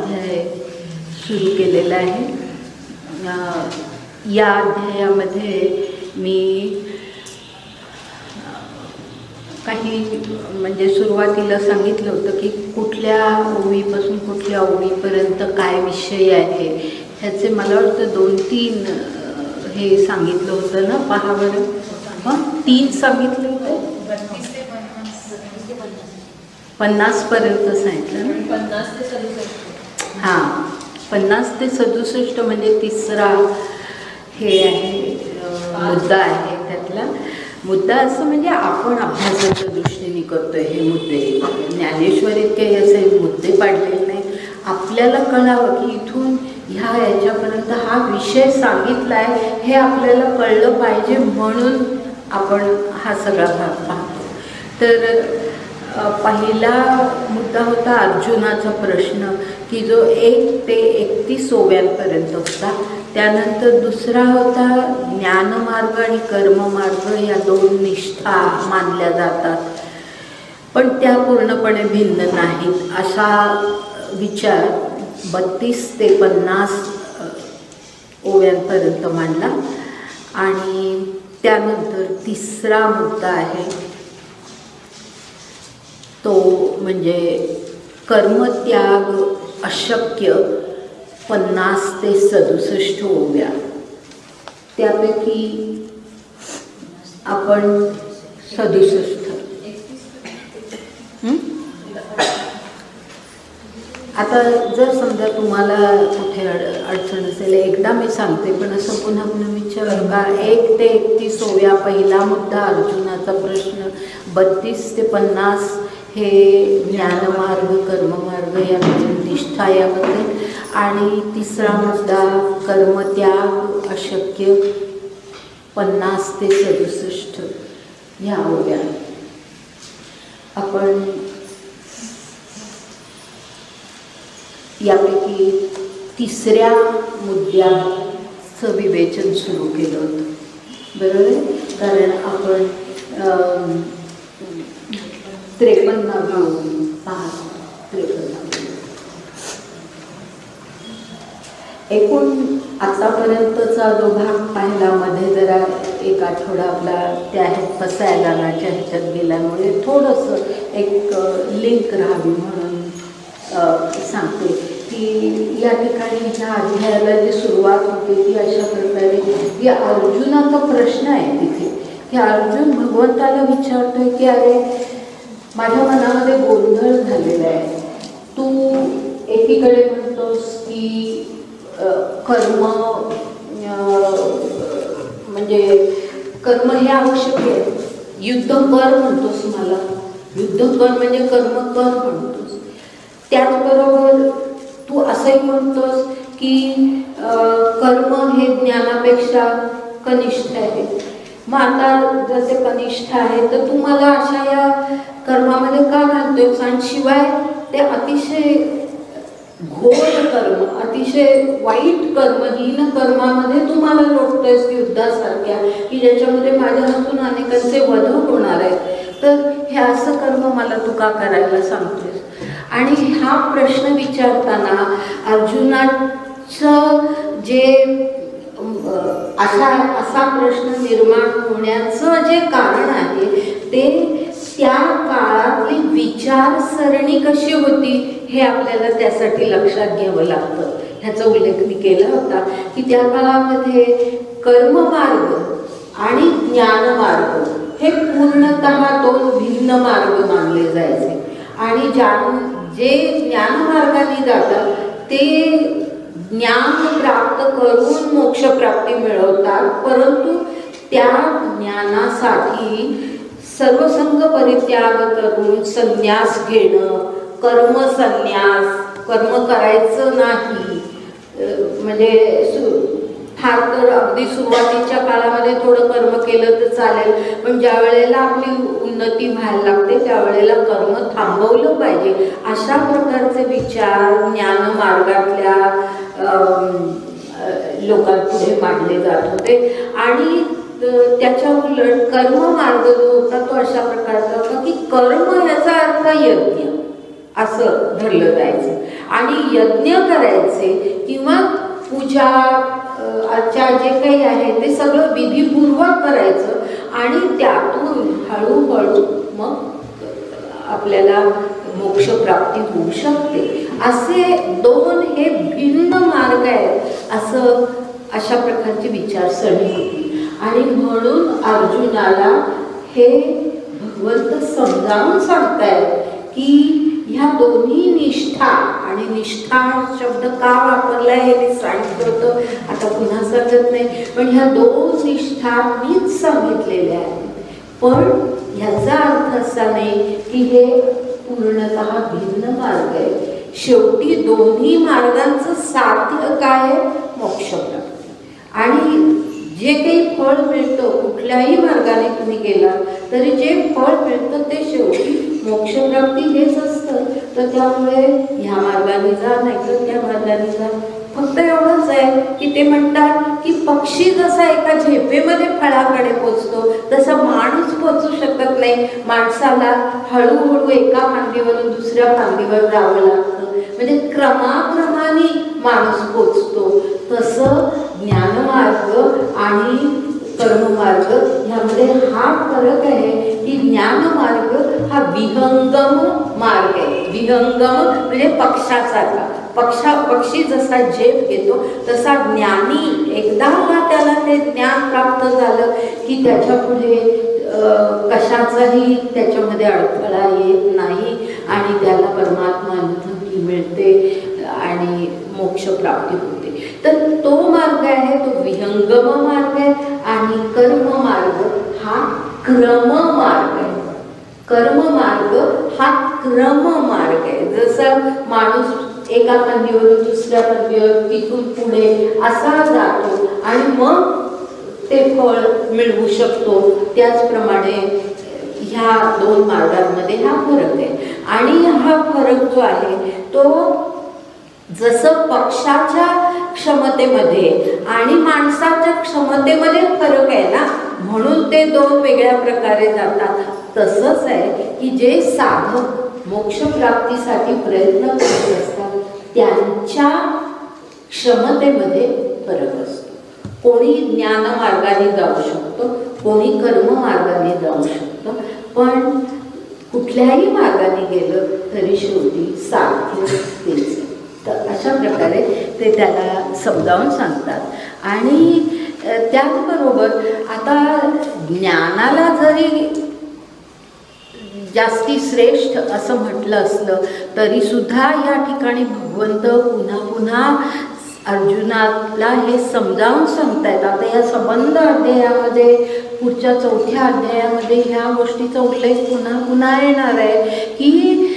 अध्याय सुरू केलेला आहे. या अध्यायामध्ये मी काही म्हणजे सुरुवातीला सांगितलं होतं की कुठल्या ओळीपासून कुठल्या ओळीपर्यंत काय विषय आहे ह्याचे मला वाटतं 2-3 हे सांगितलं होतं ना. पहा बरं, 3 सांगितले होते. 50 पर्यंत सांगितलं ना. 50 ते 67. हां, 50 ते 67 म्हणजे तिसरा हे आहे मुद्दा आहे. त्यातला मुद्दा असं म्हणजे आपण अभ्यासाच्या दृष्टीने करतोय हे मुद्दे. ज्ञानेश्वरीत काही असे मुद्दे पाडलेले नाही. आपल्याला कळावं की इथून ह्या याच्यापर्यंत हा विषय सांगितला आहे हे आपल्याला कळलं पाहिजे म्हणून आपण हा सगळा भाग पाहतो. तर पहिला मुद्दा होता अर्जुनाचा प्रश्न की जो 1 ते 31 ओव्यांपर्यंत होता. त्यानंतर दुसरा होता ज्ञानमार्ग आणि कर्ममार्ग या 2 निष्ठा मानल्या जातात पण त्या पूर्णपणे भिन्न नाहीत असा विचार 32 ते 50 ओव्यांपर्यंत मांडला. आणि त्यानंतर तिसरा मुद्दा आहे तो म्हणजे कर्मत्याग अशक्य 50 ते 67 ओव्या. त्यापैकी आपण 67 आता जर समजा तुम्हाला कुठे अडचण असेल एकदा मी सांगते पण असं पुन्हा पुन्हा विचार का. 1 ते 31 ओव्या पहिला मुद्दा अर्जुनाचा प्रश्न, 32 ते 50 हे ज्ञानमार्ग कर्ममार्ग या निष्ठा याबद्दल आणि तिसरा मुद्दा कर्मत्याग अशक्य 50 ते 67 ह्या ओव्या. आपण यापैकी तिसऱ्या मुद्द्याचं विवेचन सुरू केलं होतं बरोबर आहे. कारण आपण 53 एकूण आतापर्यंतचा जो भाग पाहिला मध्ये जरा एक आठवडा आपला त्या ह्यात पसायदानाच्या ह्याच्यात गेल्यामुळे थोडंसं एक लिंक राहावी म्हणून सांगते की या ठिकाणी ह्या अध्यायाला जी सुरुवात होते ती अशा प्रकारे की अर्जुनाचा प्रश्न आहे तिथे की अर्जुन भगवंताला विचारतोय की अरे माझ्या मनामध्ये गोंधळ झालेला आहे. तू एकीकडे म्हणतोस की कर्म म्हणजे कर्म हे आवश्यक आहे. युद्ध कर म्हणतोस मला, युद्ध कर म्हणजे कर्म कर म्हणतोस. त्याचबरोबर तू असंही म्हणतोस की कर्म हे ज्ञानापेक्षा कनिष्ठ आहे. मग आता जसे कनिष्ठ आहे तर तू मला अशा या कर्मामध्ये का घालतोयस आणि शिवाय ते अतिशय घोर कर्म अतिशय वाईट कर्म हीन कर्मामध्ये तू मला लोटतोयस युद्धासारख्या की ज्याच्यामध्ये माझ्या हातून अनेकांचे वध होणार आहेत. तर हे असं कर्म मला तू का करायला सांगतोयस. आणि हा प्रश्न विचारताना अर्जुनाचं जे असा प्रश्न निर्माण होण्याचं जे कारण आहे ते त्या काळातली विचारसरणी कशी होती हे आपल्याला त्यासाठी लक्षात घ्यावं लागतं. ह्याचा उल्लेख मी केला होता की त्या काळामध्ये कर्ममार्ग आणि ज्ञानमार्ग हे पूर्णतः 2 भिन्न मार्ग मानले जायचे. आणि जे ज्ञानमार्गाने जातात ते ज्ञान प्राप्त करून मोक्षप्राप्ती मिळवतात परंतु त्या ज्ञानासाठी सर्वसंग परित्याग करून संन्यास घेणं, कर्मसंन्यास, कर्म करायचं नाही. म्हणजे फार तर अगदी सुरुवातीच्या काळामध्ये थोडं कर्म केलं तर चालेल पण ज्या वेळेला आपली उन्नती व्हायला लागते त्यावेळेला कर्म थांबवलं पाहिजे अशा प्रकारचे विचार ज्ञानमार्गातल्या लोकांपुढे मांडले जात होते. आणि त्याच्या उलट कर्ममार्ग जो होता तो अशा प्रकारचा होता की कर्म याचा अर्थ यज्ञ असं धरलं जायचं. आणि यज्ञ करायचे किंवा पूजा आजच्या जे काही आहे ते सगळं विधीपूर्वक करायचं आणि त्यातून हळूहळू मग आपल्याला मोक्षप्राप्ती होऊ शकते. असे दोन हे भिन्न मार्ग आहेत असं अशा प्रकारची विचारसरणी होती. आणि म्हणून अर्जुनाला हे भगवंत समजावून सांगतायत की ह्या दोन्ही निष्ठा, आणि निष्ठा शब्द का वापरलाय हे मी सांगितलं होतं, आता पुन्हा सांगत नाही, पण ह्या दोन निष्ठा मीच सांगितलेल्या आहेत. पण ह्याचा अर्थ असा नाही की हे पूर्णतः भिन्न मार्ग आहे. शेवटी दोन्ही मार्गांचं साध्य काय आहे? मोक्षप्राप्ती. आणि जे काही फळ मिळतं कुठल्याही मार्गाने तुम्ही गेलात तरी जे फळ मिळतं ते शेवटी मोक्षप्राप्ती हेच असतं. तर त्यामुळे ह्या मार्गाने जा नाही तर त्या मार्गाने जा. फक्त एवढंच आहे की ते म्हणतात की पक्षी जसा एका झेपेमध्ये फळाकडे पोचतो तसा माणूस पोचू शकत नाही. माणसाला हळूहळू एका फांदीवरून दुसऱ्या फांदीवर जावं लागतं, म्हणजे क्रमाक्रमाने माणूस पोचतो. तसं ज्ञानमार्ग आणि कर्ममार्ग ह्यामध्ये हा फरक आहे की ज्ञानमार्ग हा विहंगम मार्ग आहे. विहंगम म्हणजे पक्षासारखा. पक्षी जसा झेप घेतो तसा ज्ञानी एकदा का त्याला ते ज्ञान प्राप्त झालं की त्याच्या पुढे कशाचाही त्याच्यामध्ये अडथळा येत नाही आणि त्याला परमात्मा अनुभूती मिळते आणि मोक्षप्राप्ती होते. तर तो मार्ग आहे तो विहंगम मार्ग आहे. आणि कर्म मार्ग हा क्रम मार्ग आहे. कर्म मार्ग हा क्रम मार्ग आहे. जसं माणूस एका फांदीवरून दुसऱ्या फांदीवर तिथून पुढे असा जातो आणि मग ते फळ मिळवू शकतो, त्याचप्रमाणे ह्या दोन मार्गांमध्ये हा फरक आहे. आणि हा फरक जो आहे तो जसं पक्षाच्या क्षमतेमध्ये आणि माणसाच्या क्षमतेमध्ये फरक आहे ना, म्हणून ते दोन वेगळ्या प्रकारे जातात. तसंच आहे की जे साधक मोक्षप्राप्तीसाठी प्रयत्न करत असतात त्यांच्या क्षमतेमध्ये फरक असतो. कोणी ज्ञानमार्गाने जाऊ शकतो, कोणी कर्ममार्गाने जाऊ शकतं, पण कुठल्याही मार्गाने गेलं तरी शेवटी साध्य तेच. तर अशा प्रकारे ते त्याला समजावून सांगतात. आणि त्याचबरोबर आता ज्ञानाला जरी जास्ती श्रेष्ठ असं म्हटलं असलं तरी सुद्धा या ठिकाणी भगवंत पुन्हा पुन्हा अर्जुनाला हे समजावून सांगतायत. आता या संबंध अध्यायामध्ये पुढच्या 4थ्या अध्यायामध्ये ह्या गोष्टीचा उल्लेख पुन्हा पुन्हा येणार आहे की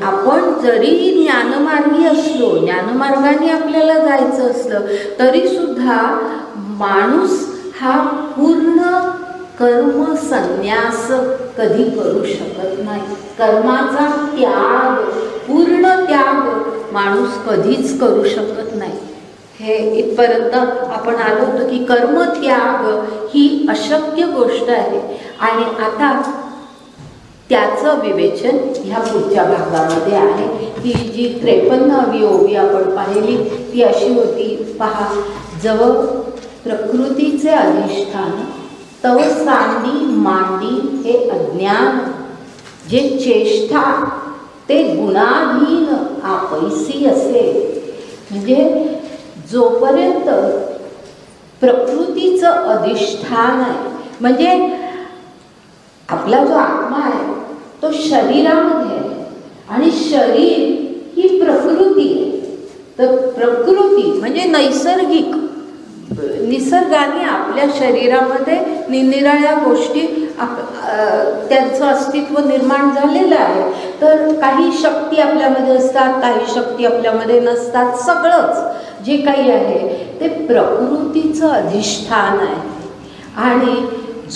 आपण जरी ज्ञानमार्गी असलो, ज्ञानमार्गाने आपल्याला जायचं असलं तरी सुद्धा माणूस हा पूर्ण कर्म संन्यास कधी करू शकत नाही. कर्माचा त्याग, पूर्ण त्याग माणूस कधीच करू शकत नाही. हे इथपर्यंत आपण आलो होतो की कर्मत्याग ही अशक्य गोष्ट आहे. आणि आता त्याचं विवेचन ह्या पुढच्या भागामध्ये आहे की जी 53वी ओवी आपण पाहिली ती अशी होती, पहा, जवळ प्रकृतीचे अधिष्ठान तव सांडी मांडी हे अज्ञान, जे चेष्टा ते गुणाधीन आपैसी असे. म्हणजे जोपर्यंत प्रकृतीचं अधिष्ठान आहे, म्हणजे आपला जो आत्मा आहे तो शरीरामध्ये आहे आणि शरीर ही प्रकृती आहे. तर प्रकृती म्हणजे नैसर्गिक, निसर्गाने आपल्या शरीरामध्ये निरनिराळ्या गोष्टी त्यांचं अस्तित्व निर्माण झालेलं आहे. तर काही शक्ती आपल्यामध्ये असतात, काही शक्ती आपल्यामध्ये नसतात. सगळंच जे काही आहे ते प्रकृतीचं अधिष्ठान आहे. आणि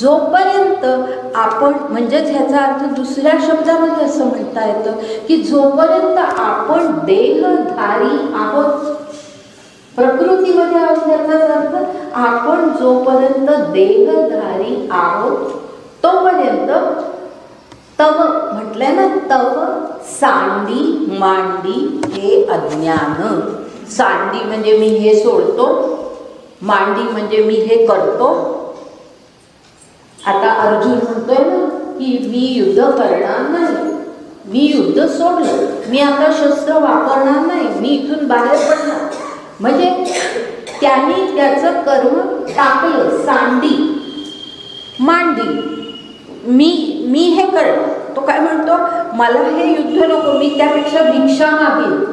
जोपर्यंत आपण, म्हणजेच ह्याचा अर्थ दुसऱ्या शब्दामध्ये असं म्हणता येतं की जोपर्यंत आपण देहधारी आहोत, प्रकृतीमध्ये आहोत याचा अर्थ आपण जोपर्यंत देहधारी आहोत तोपर्यंत तव म्हटलंय ना, तव सांडी मांडी हे अज्ञान. सांडी म्हणजे मी हे सोडतो, मांडी म्हणजे मी हे करतो. आता अर्जुन म्हणतोय ना की मी युद्ध करणार नाही, मी युद्ध सोडलं, मी आता शस्त्र वापरणार नाही, मी इथून बाहेर पडणार. म्हणजे त्यांनी त्याचं कर्म टाकलं. सांडी मांडी, मी हे करणार. तो काय म्हणतो, मला हे युद्ध नको, मी त्यापेक्षा भिक्षा मागेन,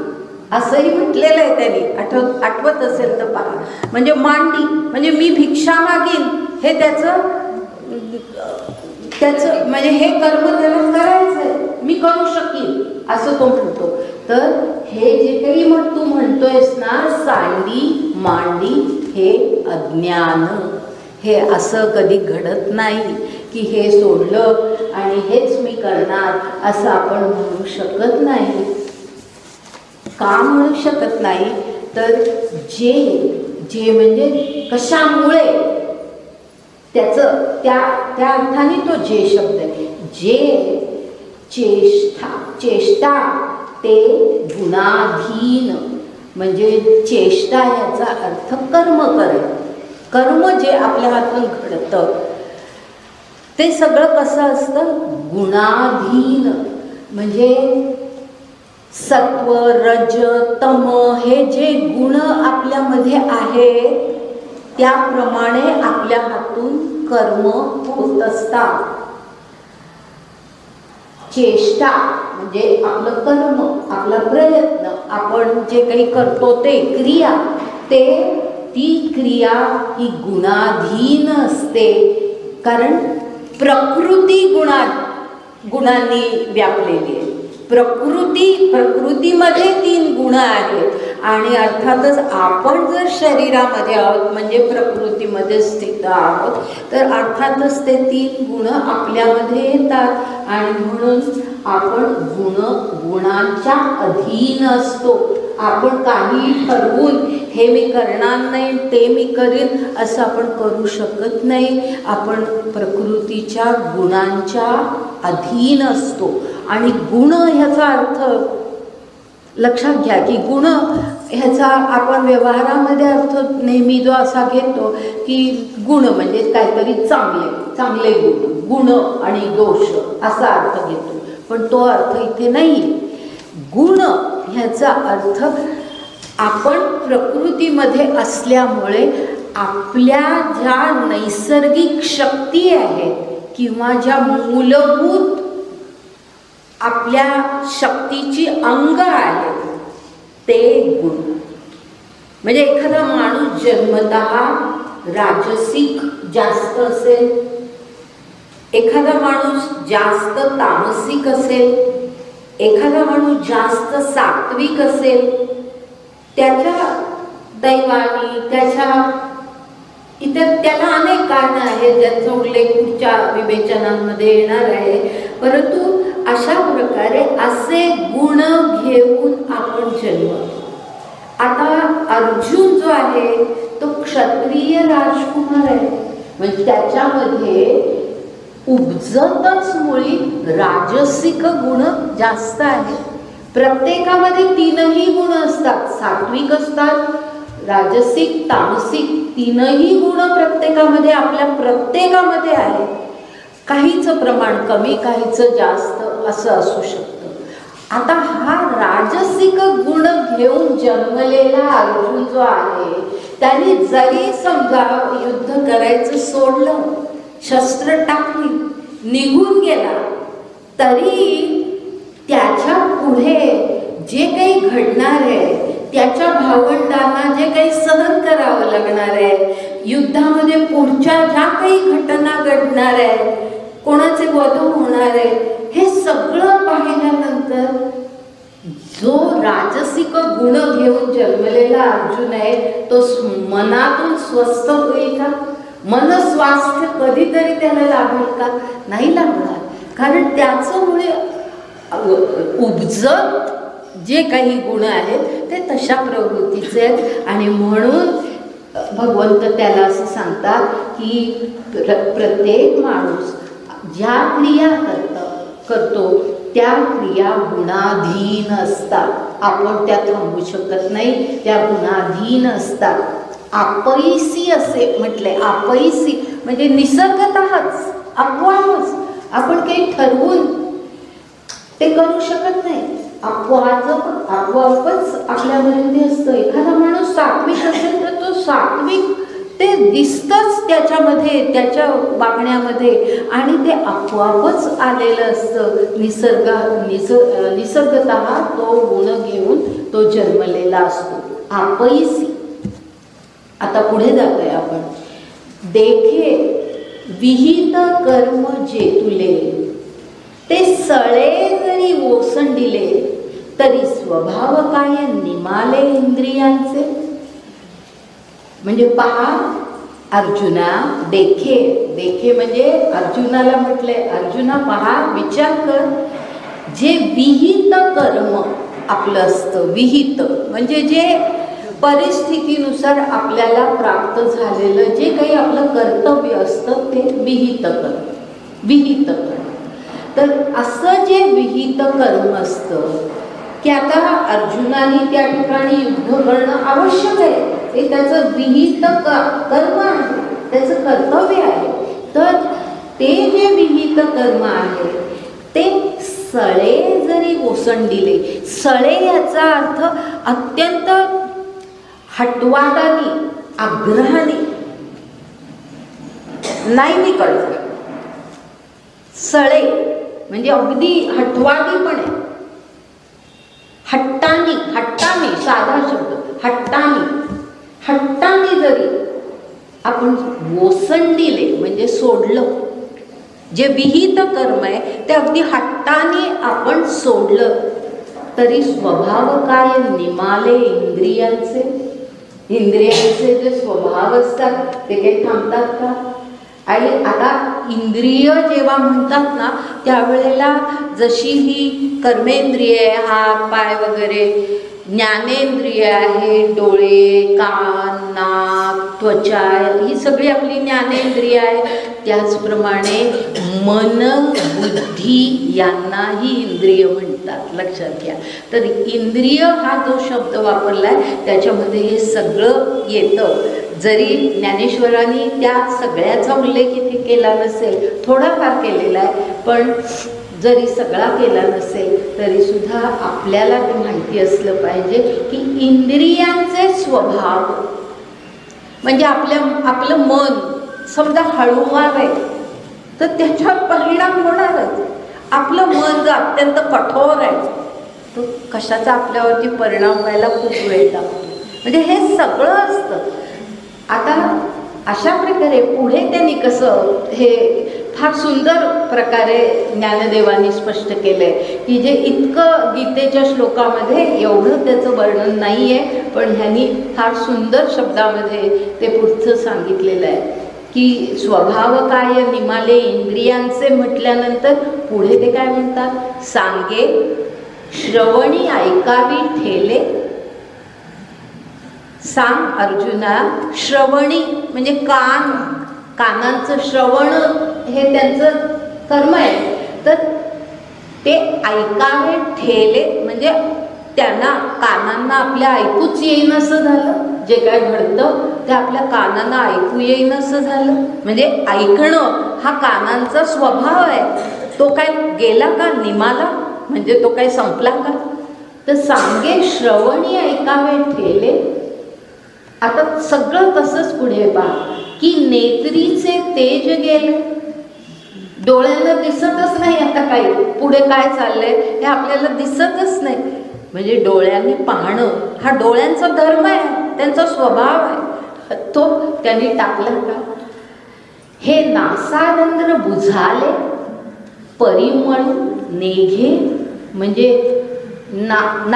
असंही म्हटलेलं आहे त्यांनी. आठवत असेल तर पहा. म्हणजे मांडी म्हणजे मी भिक्षा मागेन, हे त्याचं म्हणजे हे कर्म त्याला करायचंय, मी करू शकीन असं तो म्हणतो. तर हे जे काही तू म्हणतोयस ना, सांडी मांडी हे अज्ञान. हे असं कधी घडत नाही की हे सोडलं आणि हेच मी करणार असं आपण म्हणू शकत नाही. का म्हणू शकत नाही, तर जे म्हणजे कशामुळे, त्याचं त्या अर्थाने तो जे शब्द आहे. जे चेष्टा ते गुणाधीन. म्हणजे चेष्टा याचा अर्थ कर्म करणे. कर्म जे आपल्या हातून घडतं ते सगळं कसं असतं, गुणाधीन. म्हणजे सत्व रज तम हे जे गुण आपल्यामध्ये आहेत त्याप्रमाणे आपल्या हातून कर्म होत असतात. चेष्टा म्हणजे आपलं कर्म, आपला प्रयत्न, आपण जे काही करतो ते क्रिया, ती क्रिया ही गुणाधीन असते. कारण प्रकृती गुणांनी व्यापलेली आहे. प्रकृतीमध्ये 3 गुण आहेत आणि अर्थातच आपण जर शरीरामध्ये आहोत म्हणजे प्रकृतीमध्ये स्थित आहोत, तर अर्थातच ते 3 गुण आपल्यामध्ये येतात आणि म्हणून आपण गुणांच्या अधीन असतो. आपण काही ठरवून हे मी करणार नाही, ते मी करीन असं आपण करू शकत नाही. आपण प्रकृतीच्या गुणांच्या अधीन असतो. आणि गुण ह्याचा अर्थ लक्षात घ्या की गुण ह्याचा आपण व्यवहारामध्ये अर्थ नेहमी जो असा घेतो की गुण म्हणजे काहीतरी चांगले गुण आणि दोष असा अर्थ घेतो, पण तो अर्थ इथे नाही. गुण ह्याचा अर्थ आपण प्रकृतीमध्ये असल्यामुळे आपल्या ज्या नैसर्गिक शक्ती आहेत किंवा ज्या मूलभूत आपल्या शक्तीची अंग आहेत ते गुण. म्हणजे एखादा माणूस जन्मतः राजसिक जास्त असेल, एखादा माणूस जास्त तामसिक असेल, एखादा माणूस जास्त सात्विक असेल, त्याच्या दैवानी त्याला अनेक कारणं आहेत ज्यांचा उल्लेख पुढच्या विवेचनांमध्ये येणार आहे. परंतु अशा प्रकारे असे गुण घेऊन आपण जन्मतो. आता अर्जुन जो आहे तो क्षत्रिय राजकुमार आहे, म्हणजे त्याच्यामध्ये उपजतच मुळी राजसिक गुण जास्त आहेत. प्रत्येकामध्ये 3ही गुण असतात, सात्विक असतात, राजसिक तामसिक, 3ही गुण प्रत्येकामध्ये आपल्या प्रत्येकामध्ये आहेत. काहीचं प्रमाण कमी, काहीचं जास्त असं असू शकतं. आता हा राजसिक गुण घेऊन जन्मलेला अर्जुन जो आहे त्याने जरी समजा युद्ध करायचं सोडलं, शस्त्र टाकली, निघून गेला, तरी त्याच्या पुढे जे काही घडणार आहे, त्याच्या भावंडांना जे काही सहन करावं लागणार आहे, युद्धामध्ये पुढच्या ज्या काही घटना घडणार आहे, कोणाचे वध होणार आहे, हे सगळं पाहिल्यानंतर जो राजसिक गुण घेऊन जन्मलेला अर्जुन आहे तो मनातून स्वस्थ होईल का? मन स्वास्थ्य कधीतरी त्याला लाभेल का? नाही लागणार. कारण त्याचं मुळे उपजत जे काही गुण आहेत ते तशा प्रवृत्तीचे आहेत. आणि म्हणून भगवंत त्याला असं सांगतात की प्रत्येक माणूस ज्या क्रिया करतं करतो त्या क्रिया गुणाधीन असतात. आपण त्या थांबवू शकत नाही, त्या गुणाधीन असतात. आपैसी असे म्हटले. आपैसी म्हणजे निसर्गतःच, आपोआपच. आपण काही ठरवून ते करू शकत नाही. आपोआपच आपल्यामध्ये ते असतं. एखादा माणूस सात्विक असेल तर तो सात्विक ते दिसतंच त्याच्यामध्ये, त्याच्या वागण्यामध्ये, आणि ते आपोआपच आलेलं असतं. निसर्गतः तो गुण घेऊन तो जन्मलेला असतो. आपैसी. आता पुढे जातोय आपण. देखे विहित कर्म जे तुले, ते सळे जरी ओसंडिले, तरी स्वभाव काय निमाले इंद्रियांचे. म्हणजे पहा अर्जुना, देखे. देखे म्हणजे अर्जुनाला म्हटले, अर्जुना पहा, विचार कर. जे विहित कर्म आपलं असतं, विहित म्हणजे जे परिस्थितीनुसार आपल्याला प्राप्त झालेलं जे काही आपलं कर्तव्य असतं ते विहित कर्म. विहित कर्म. तर असं जे विहित कर्म असतं की आता अर्जुनाने त्या ठिकाणी युद्ध करणं आवश्यक आहे, ते त्याचं विहित कर्म आहे, त्याचं कर्तव्य आहे. तर ते जे विहित कर्म आहे ते सळे जरी ओसंडिले. सळे याचा अर्थ अत्यंत हटवादानी, आग्रहाने नाही मी करतो. सळे म्हणजे अगदी हटवादीपणे, हट्टानी. हट्टानी साधा शब्द, हट्टानी जरी आपण ओसंडिले म्हणजे सोडलं, जे विहित कर्म आहे ते अगदी हट्टाने आपण सोडलं, तरी स्वभाव काय निमाले इंद्रियांचे. इंद्रियांचे जे स्वभाव असतात ते काही थांबतात का? आणि आता इंद्रिय जेव्हा म्हणतात ना त्यावेळेला जशी ही कर्मेंद्रिय आहे, हात पाय वगैरे, ज्ञानेंद्रिय आहे, डोळे, कान, नाक, त्वचा, ही सगळी आपली ज्ञानेंद्रिय आहे. त्याचप्रमाणे मन, बुद्धी यांनाही इंद्रिय म्हणतात, लक्षात घ्या. तर इंद्रिय हा जो शब्द वापरला आहे त्याच्यामध्ये हे सगळं येतं. जरी ज्ञानेश्वरांनी त्या सगळ्याचा उल्लेख इथे केला नसेल, थोडाफार केलेला आहे, पण जरी सगळा केला नसेल तरी सुद्धा आपल्याला ते माहिती असलं पाहिजे की इंद्रियांचे स्वभाव म्हणजे आपलं मन समजा हळूवार आहे तर त्याच्यावर परिणाम होणारच. आपलं मन जर अत्यंत कठोर आहे तर कशाचा आपल्यावरती परिणाम व्हायला खूप वेळ लागतो. म्हणजे हे सगळं असतं. आता अशा प्रकारे पुढे त्यांनी कसं हे फार सुंदर प्रकारे ज्ञानदेवांनी स्पष्ट केलंय की जे इतकं गीतेच्या श्लोकामध्ये एवढं त्याचं वर्णन नाही आहे, पण ह्यांनी फार सुंदर शब्दामध्ये ते पुढचं सांगितलेलं आहे की स्वभाव काय निमाले इंद्रियांचे म्हटल्यानंतर पुढे ते काय म्हणतात, सांगे श्रवणी ऐकावी ठेले. सांग अर्जुना, श्रवणी म्हणजे कानांचं श्रवण हे त्यांचं कर्म आहे, तर ते ऐकावे ठेले म्हणजे त्यांना कानांना आपल्या ऐकूच येईन असं झालं. जे काय घडतं ते आपल्या कानांना ऐकू येईन असं झालं. म्हणजे ऐकणं हा कानांचा स्वभाव आहे. तो काय गेला का निमाला, म्हणजे तो काय संपला का? तर सांगे श्रवणी ऐकावे ठेले. आता सगळं तसंच पुढे पहा की नेत्रीचे तेज गेले. डोळ्यांना दिसतच नाही आता काही, पुढे काय चाललंय हे आपल्याला दिसतच नाही. म्हणजे डोळ्यांनी पाहणं हा डोळ्यांचा धर्म आहे, त्यांचा स्वभाव आहे, तो त्यांनी टाकला का? हे नासारंध्र बुझाले परिमळ नेघे म्हणजे नाक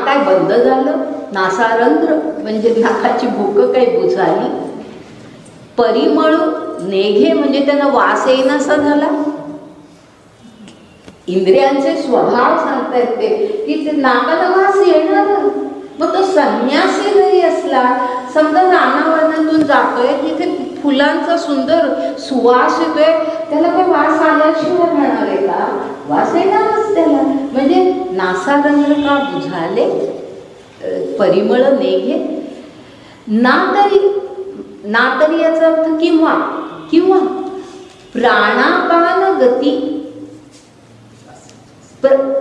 काय बंद झालं, नासारंध्र म्हणजे नाकाची भूक काही बुझाली, परिमळ नेघे म्हणजे त्यांना वास येईनासा झाला. इंद्रियांचे स्वभाव सांगतायत ते की ते नाकाला वास येणार. मग तो संन्यासी जरी असला, समजा रानावनातून जातोय तिथे फुलांचा सुंदर सुवास येतोय, त्याला काही वास आल्याशिवाय राहणार आहे का? वास येणारच त्याला. म्हणजे नासारंग का बुझाले परिमळ नेघे, ना तरी याचा अर्थ किंवा प्राणापान गती.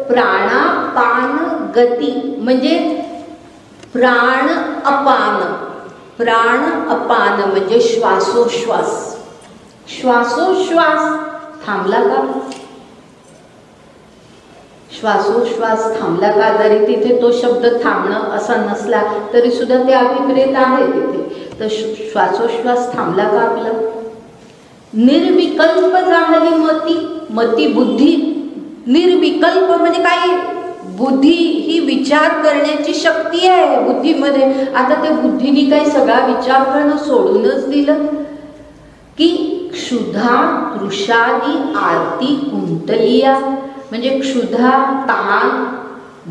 प्राणापान गती म्हणजे प्राण अपान म्हणजे श्वासोश्वास. श्वासोश्वास थांबला का? श्वासोश्वास थांबला का? जरी तिथे तो शब्द थांबणं असा नसला तरी सुद्धा ते अभिप्रेत आहे तिथे. तर श्वासोश्वास थांबला का आपला? निर्विकल्प झाली मती बुद्धी. निर्विकल्प म्हणजे काय? बुद्धी ही विचार करण्याची शक्ती आहे बुद्धीमध्ये. आता त्या बुद्धीने काही सगळा विचार करणं सोडूनच दिलं की क्षुधा तृषादी आरती कुंतलिया म्हणजे क्षुधा, तहान,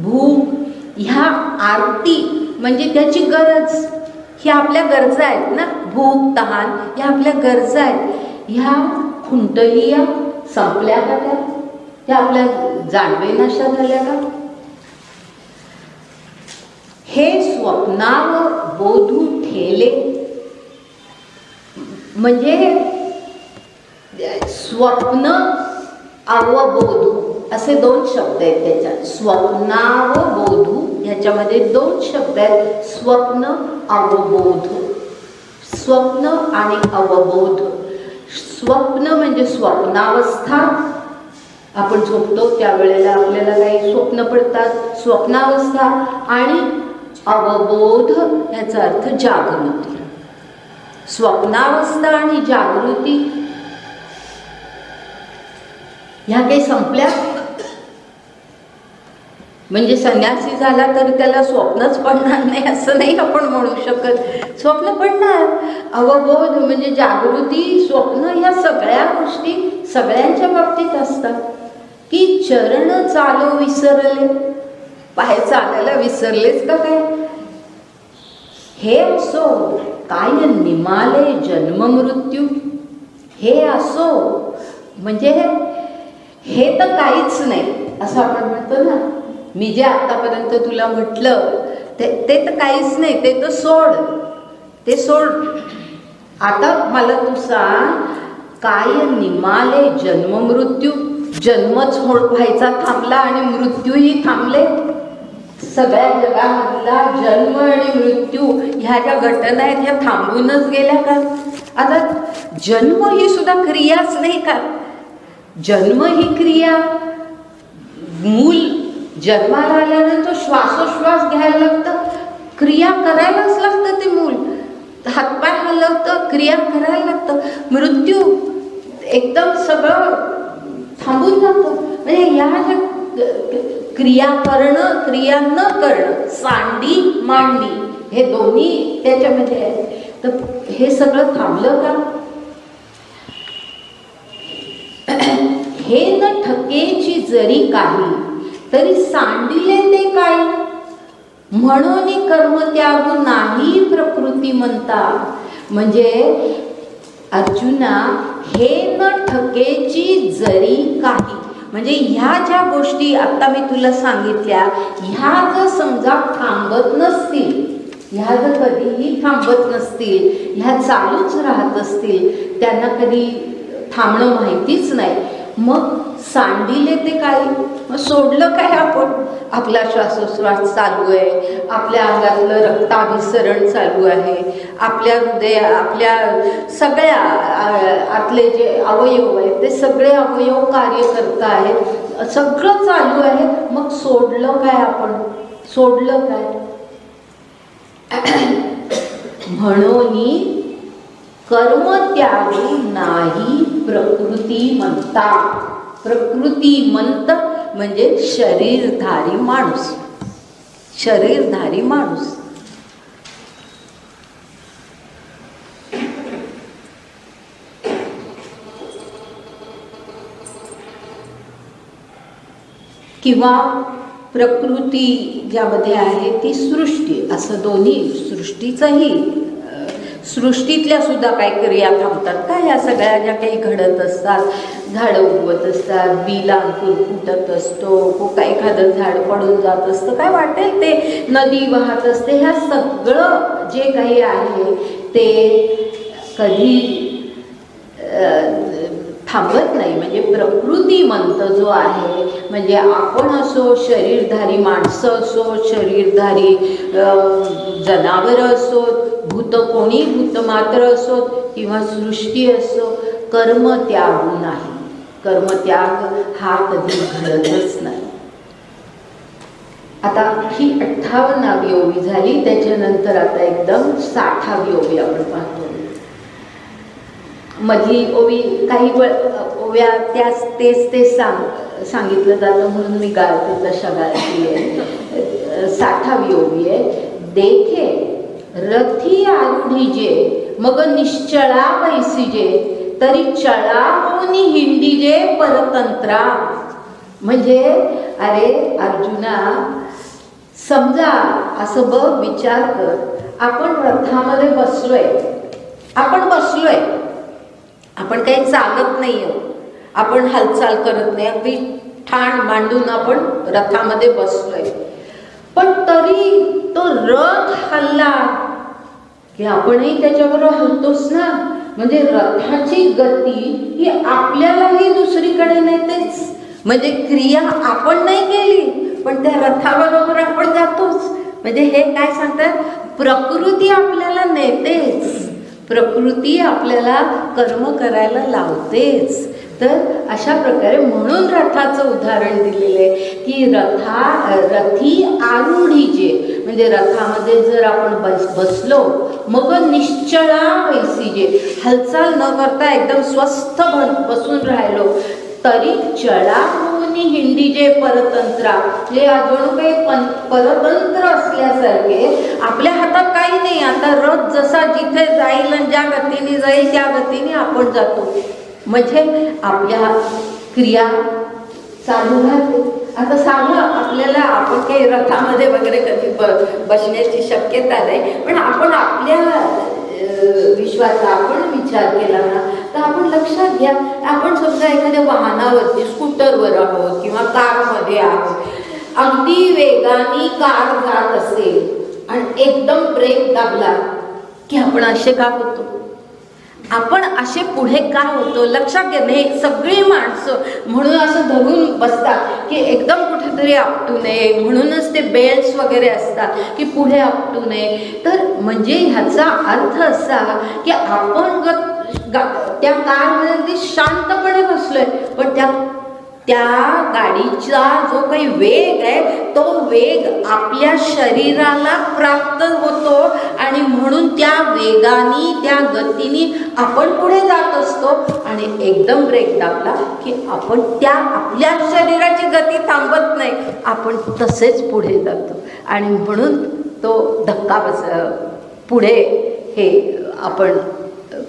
भूक ह्या आरती म्हणजे त्याची गरज. ह्या आपल्या गरजा आहेत ना, भूक तहान ह्या आपल्या गरजा आहेत. ह्या कुंतलिया संपल्या का? त्या आपल्या जाणवेनाशा झाल्या का? हे स्वप्नाव बोधू ठेले म्हणजे स्वप्न अवबोधू असे दोन शब्द आहेत त्याच्यात. स्वप्नावबोधू ह्याच्यामध्ये दोन शब्द आहेत, स्वप्न अवबोध. स्वप्न आणि अवबोध. स्वप्न म्हणजे स्वप्नावस्था, आपण झोपतो त्यावेळेला आपल्याला काही स्वप्न पडतात, स्वप्नावस्था. आणि अवबोध ह्याचा अर्थ जागृती. स्वप्नावस्था आणि जागृती ह्या काही संपल्या. म्हणजे संन्यासी झाला तर त्याला स्वप्नच पडणार नाही असं नाही आपण म्हणू शकत. स्वप्न पडणार. अवबोध म्हणजे जागृती, स्वप्न ह्या सगळ्या गोष्टी सगळ्यांच्या बाबतीत असतात. की चरण चालो विसरले, पाय चालायला विसरलेच का काय? हे असो काय निमाले जन्म मृत्यू. हे असो म्हणजे हे तर काहीच नाही असं आपण म्हणतो ना. मी जे आतापर्यंत तुला म्हटलं ते तर काहीच नाही, ते तर सोड, ते सोड. आता मला तू सांग, काय निमाले जन्म मृत्यू. जन्मच व्हायचा थांबला आणि मृत्यूही थांबले. सगळ्या जगामधला जन्म आणि मृत्यू ह्या ज्या घटना आहेत ह्या थांबूनच गेल्या का? आता जन्म ही सुद्धा क्रियाच नाही का? जन्म ही क्रिया. मूल जन्माला आल्यानंतर श्वासोश्वास घ्यायला लागतं, क्रिया करायलाच लागतं. ते मूल हातपाय हलवतं, क्रिया करायला लागतं. मृत्यू एकदम सगळं थांबून जातं. म्हणजे ह्या ज्या क्रिया करणं, क्रिया न करणं, सांडी मांडी हे दोन्ही त्याच्यामध्ये आहे. तर हे सगळं थांबलं का? हे न ठकेची जरी काही तरी सांडिले ते काय, म्हणून कर्म त्यागू नाही प्रकृती म्हणता. म्हणजे अर्जुना, हे न ठकेची जरी काही म्हणजे ह्या ज्या गोष्टी आता मी तुला सांगितल्या ह्या जर समजा थांबत नसतील, ह्या जर कधीही थांबत नसतील, ह्या चालूच राहत असतील, त्यांना कधी थांबणं माहितीच नाही, मग सांडिले ते काय? मग सोडलं काय आपण? आपला श्वासोश्वास चालू आहे, आपल्या अंगातलं रक्ताभिसरण चालू आहे, आपल्या हृदय आपल्या सगळ्या आतले जे अवयव आहेत ते सगळे अवयव कार्य करत आहेत, सगळं चालू आहे. मग सोडलं काय आपण? सोडलं काय? म्हणून कर्म त्यागू नाही प्रकृती म्हणता. प्रकृती म्हणत म्हणजे शरीरधारी माणूस. शरीरधारी माणूस. किंवा प्रकृती ज्यामध्ये आहे ती सृष्टी, असं दोन्ही. सृष्टीचंही सृष्टीतल्या सुद्धा काही क्रिया थांबतात का? ह्या सगळ्या ज्या काही घडत असतात, झाडं उगवत असतात, बीला अंकुर फुटत असतो, काही एखादं झाड पडून जात असतं, काय वाटेल ते, नदी वाहत असते, ह्या सगळं जे काही आहे ते कधी थांबत नाही. म्हणजे प्रकृतिमंत जो आहे, म्हणजे आपण असो, शरीरधारी माणसं असो, शरीरधारी जनावरं असोत, भूत कोणी भूतमात्र असोत किंवा सृष्टी असो, कर्मत्याग नाही. कर्मत्याग हा कधी घडतच नाही. आता ही 58वी ओवी झाली. त्याच्यानंतर आता एकदम 60वी ओवी आपण पाहतो. मधली ओवी काही ओव्या तेच सांगितलं जातं म्हणून मी गाळते तशा गाळती आहे. 60वी ओवी आहे. देखे रथी आरूढीजे मग निश्चळा बैसीजे तरी चळा होनी हिंडीजे परतंत्रा. म्हणजे अरे अर्जुना, समजा असं बघ, विचार कर, आपण रथामध्ये बसलोय, आपण काही चालत नाही, आपण हालचाल करत नाही, अगदी ठाण मांडून आपण रथामध्ये बसलोय, पण तरी तो रथ हल्ला की आपणही त्याच्याबरोबर हलतोच ना. म्हणजे रथाची गती ही आपल्यालाही दुसरीकडे नेतेच. म्हणजे क्रिया आपण नाही केली पण त्या रथाबरोबर आपण जातोच. म्हणजे हे काय सांगतात, प्रकृती आपल्याला नेतेच, प्रकृती आपल्याला कर्म करायला लावतेच. तर अशा प्रकारे म्हणून रथाचं उदाहरण दिलेलं आहे की रथी आरूढीजे, म्हणजे रथामध्ये जर आपण बसलो, मग निश्चळा बैसीजे, हालचाल न करता एकदम स्वस्थ बसून राहिलो, तरी चळा होनी हिंडीजे परतंत्रा, जे जणू काही परतंत्र असल्यासारखे, आपल्या हातात काही नाही. आता रथ जसा जिथे जाईल आणि ज्या गतीने जाईल त्या गतीने आपण जातो. म्हणजे आपल्या क्रिया चालू राहते. आता साधं आपल्याला, आपण काही रथामध्ये वगैरे कधी बसण्याची शक्यता नाही, पण आपण आपल्या विश्वाचा आपण विचार केला ना, तर आपण लक्षात घ्या, आपण समजा एखाद्या वाहनावरती, स्कूटरवर आहोत किंवा कारमध्ये आहोत, अगदी वेगाने कार जात असेल आणि एकदम ब्रेक दाबला की आपण असे का होतो, आपण असे पुढे का होतो. लक्षात घ्या, हे सगळी माणसं म्हणून असं धरून बसतात की एकदम कुठेतरी आपटू नये, म्हणूनच ते बेल्ट्स वगैरे असतात की पुढे आपटू नये. तर म्हणजे ह्याचा अर्थ असा की आपण त्या कारमध्ये अगदी शांतपणे बसलोय, पण त्या गाडीचा जो काही वेग आहे तो वेग आपल्या शरीराला प्राप्त होतो आणि म्हणून त्या वेगाने, त्या गतीने आपण पुढे जात असतो. आणि एकदम ब्रेक दाबला की आपण आपल्या शरीराची गती थांबत नाही, आपण तसेच पुढे जातो आणि म्हणून तो धक्का पुढे हे आपण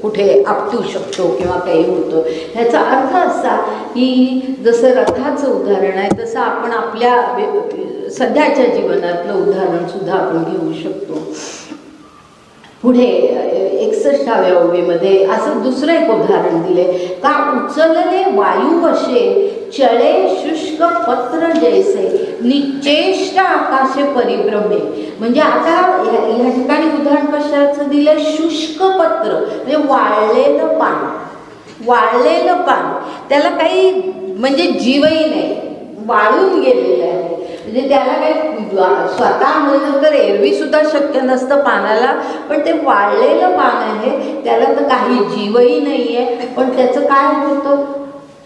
कुठे आपटू शकतो किंवा काही होतो. ह्याचा अर्थ असा की जसं रथाचं उदाहरण आहे तसं आपण आपल्या सध्याच्या जीवनातलं उदाहरण सुद्धा आपण घेऊ शकतो. पुढे 61व्या ओवीमध्ये असं दुसरं एक उदाहरण दिले का, उचलले वायुवशे चळे शुष्क पत्र जैसे निचेष्ट आकाशे परिभ्रमे. म्हणजे आता ह्या ठिकाणी उदाहरण कशाचं दिलं, शुष्क पत्र म्हणजे वाळलेलं पान, त्याला काही म्हणजे जीवही नाही, वाळून गेलेलं आहे. म्हणजे त्याला काही स्वतः म्हणलं तर एरवी सुद्धा शक्य नसतं पानाला, पण ते वाळलेलं पान आहे, त्याला तर काही जीवही नाही आहे. पण त्याचं काय होतं,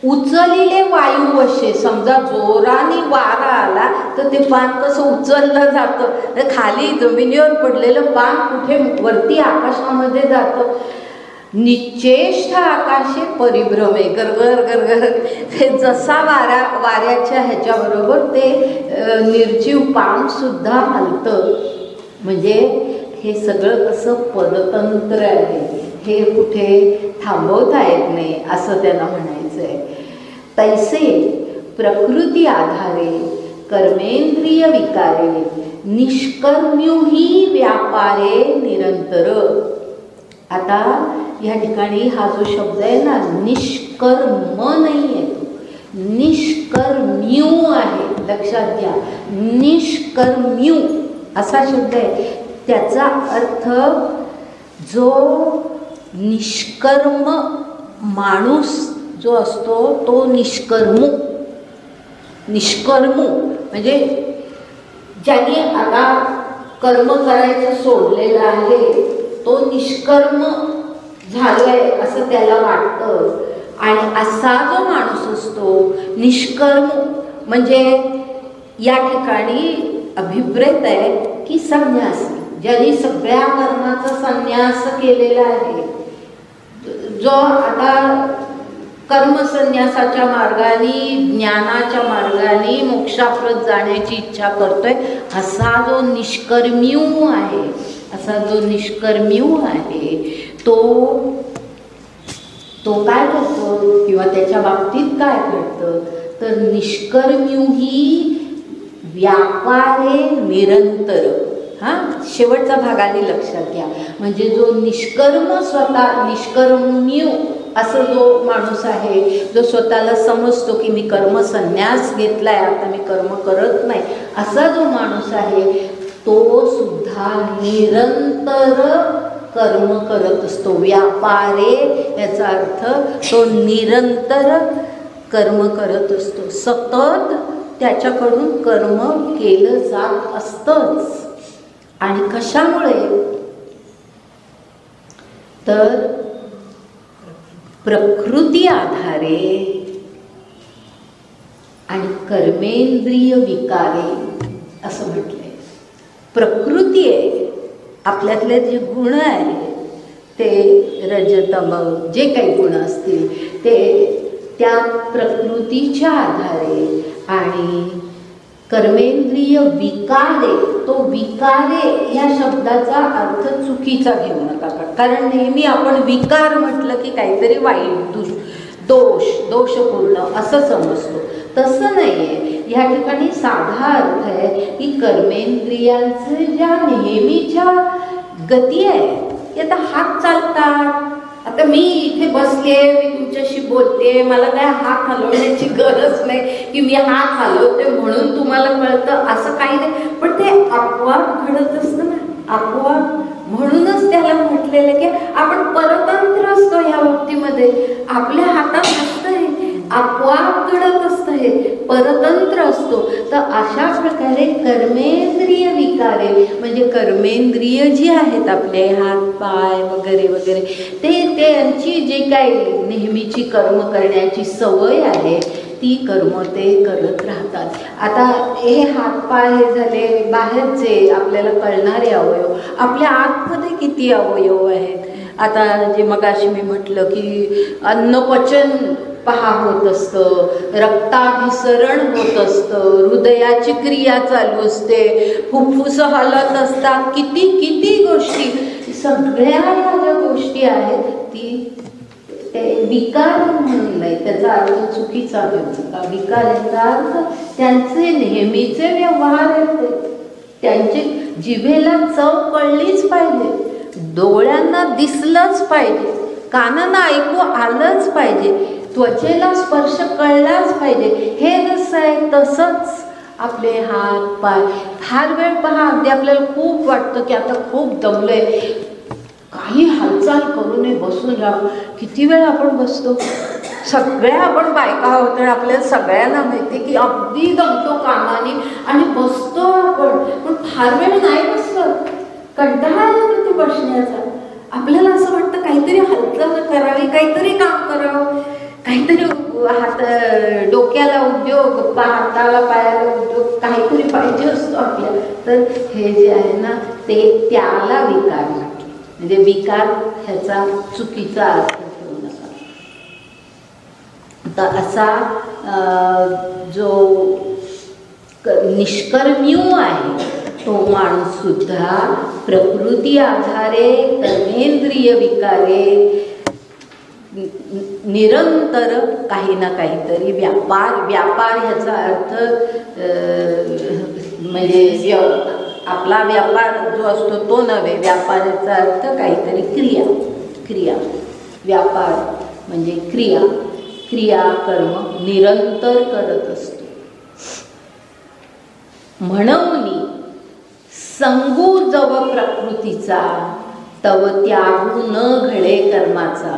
उचलिले वायुवशे, समजा जोराने वारा आला तर ते पान कसं उचललं जातं, तर खाली जमिनीवर पडलेलं पान कुठे वरती आकाशामध्ये जातं. निचेष्ट आकाशे परिभ्रमे, गरगर गरगर, ते जसा वाऱ्याच्या ह्याच्याबरोबर ते निर्जीव पान सुद्धा हलतं. म्हणजे हे सगळं कसं परतंत्र आहे, हे कुठे थांबवता येत नाही असं त्यांना म्हणायचं आहे. तैसे प्रकृती आधारे कर्मेंद्रिय विकारे निष्कर्म्युही व्यापारे निरंतर. आता या ठिकाणी हा जो शब्द आहे ना, निष्कर्म नाही आहे, तो निष्कर्म्यू आहे. लक्षात घ्या, निष्कर्म्यू असा शब्द आहे. त्याचा अर्थ जो निष्कर्म माणूस जो असतो तो निष्कर्मू. निष्कर्मू म्हणजे ज्याने आता कर्म करायचं सोडलेलं आहे तो निष्कर्म झालोय असं त्याला वाटतं. आणि असा जो माणूस असतो निष्कर्म म्हणजे या ठिकाणी अभिप्रेत आहे की संन्यासी, ज्यांनी सगळ्या कर्माचा संन्यास केलेला आहे, जो आता कर्मसन्यासाच्या मार्गाने ज्ञानाच्या मार्गाने मोक्षाप्रत जाण्याची इच्छा करतोय, असा जो निष्कर्म्यू आहे, असा जो निष्कर्म्यू आहे तो काय करतो किंवा त्याच्या बाबतीत काय घडतं तर निष्कर्म्यू ही व्यापारे निरंतर. शेवटचा भाग आधी लक्षात घ्या. म्हणजे जो निष्कर्म स्वतः निष्कर्म्यू असं जो माणूस आहे, जो स्वतःला समजतो की मी कर्म संन्यास घेतलाय, आता मी कर्म करत नाही, असा जो माणूस आहे तो सुद्धा निरंतर कर्म करत असतो. व्यापारे याचा अर्थ तो निरंतर कर्म करत असतो. सतत त्याच्याकडून कर्म केलं जात असतंच. आणि कशामुळे तर प्रकृती आधारे आणि कर्मेंद्रिय विकारे असं म्हटलंय. प्रकृती आहे, आपल्यातले जे गुण आहेत ते रजतम जे काही गुण असतील ते त्या प्रकृतीच्या आधारे आणि कर्मेंद्रिय विकारे. तो विकारे या शब्दाचा अर्थ चुकीचा घेऊ नका, कारण नेहमी आपण विकार म्हटलं की काहीतरी वाईट दोषपूर्ण असं समजतो. तसं नाही आहे. ह्या ठिकाणी साधा अर्थ आहे की कर्मेंद्रियांचे ज्या नेहमीच्या गती आहे की आता हात चालतात, आता मी इथे बसले, मी तुमच्याशी बोलते, मला काय हात हलवण्याची गरज नाही की मी हात हलवते म्हणून तुम्हाला कळतं असं काही नाही. पण ते आपोआप घडत असतं ना, आपोआप. म्हणूनच त्याला म्हटलेलं की आपण परतंत्र असतो ह्या बाबतीमध्ये. आपल्या हातात नसतं हे, आपोआप घडत असतं हे, परतंत्र असतो. तर अशा प्रकारे कर्मेंद्रिय विकारे म्हणजे कर्मेंद्रिय जी आहेत आपले हात पाय वगैरे वगैरे त्यांची जे काही नेहमीची कर्म करण्याची सवय आहे ती कर्म ते करत राहतात. आता हे हातपाय हे झाले बाहेरचे आपल्याला कळणारे अवयव. आपल्या आतमध्ये किती अवयव आहेत. आता जे मगाशी मी म्हटलं की अन्नपचन पहा होत असतं, रक्ताभिसरण होत असतं, हृदयाची क्रिया चालू असते, फुफ्फुस हलत असतात, किती किती गोष्टी, सगळ्या ज्या गोष्टी आहेत ती ते विकार म्हणून नाही, त्याचा अर्थ चुकीचा घेऊ नका. विकार याचा अर्थ त्यांचे नेहमीचे व्यवहार आहेत, त्यांचे जिभेला चव कळलीच पाहिजे, डोळ्यांना दिसलंच पाहिजे, कानांना ऐकू आलंच पाहिजे, त्वचेला स्पर्श कळलाच पाहिजे. हे जसं आहे तसंच आपले हात पाय. फार वेळ पहा, अगदी आपल्याला खूप वाटतं की आता खूप दमलंय, काही हालचाल करू नये, बसून राहू. किती वेळ आपण बसतो. सगळ्या आपण बायका आहोत आणि आपल्याला सगळ्यांना माहिती की अगदी दमतो कामाने आणि बसतो आपण, पण फार वेळ नाही बसत, कंटाळा येतो ते बसण्याचा. आपल्याला असं वाटतं काहीतरी हालचाल करावी, काहीतरी काम करावं, काहीतरी हात डोक्याला उद्योग, हाताला पायाला उद्योग, काहीतरी पाहिजे असतो आपल्याला. तर हे जे आहे ना ते त्याला विकार म्हटलं. म्हणजे विकार ह्याचा चुकीचा अर्थ घेऊ नका. तर असा जो निष्कर्म्यू आहे तो माणूस सुद्धा प्रकृती आधारे कर्मेंद्रिय विकारे निरंतर काही ना काहीतरी व्यापार ह्याचा अर्थ म्हणजे आपला व्यापार जो असतो तो नव्हे, व्यापाराचा अर्थ काहीतरी क्रिया. क्रिया. व्यापार म्हणजे क्रिया. क्रिया कर्म निरंतर करत असतो. म्हणून संगू जव प्रकृतीचा तव त्यागू न घडे कर्माचा.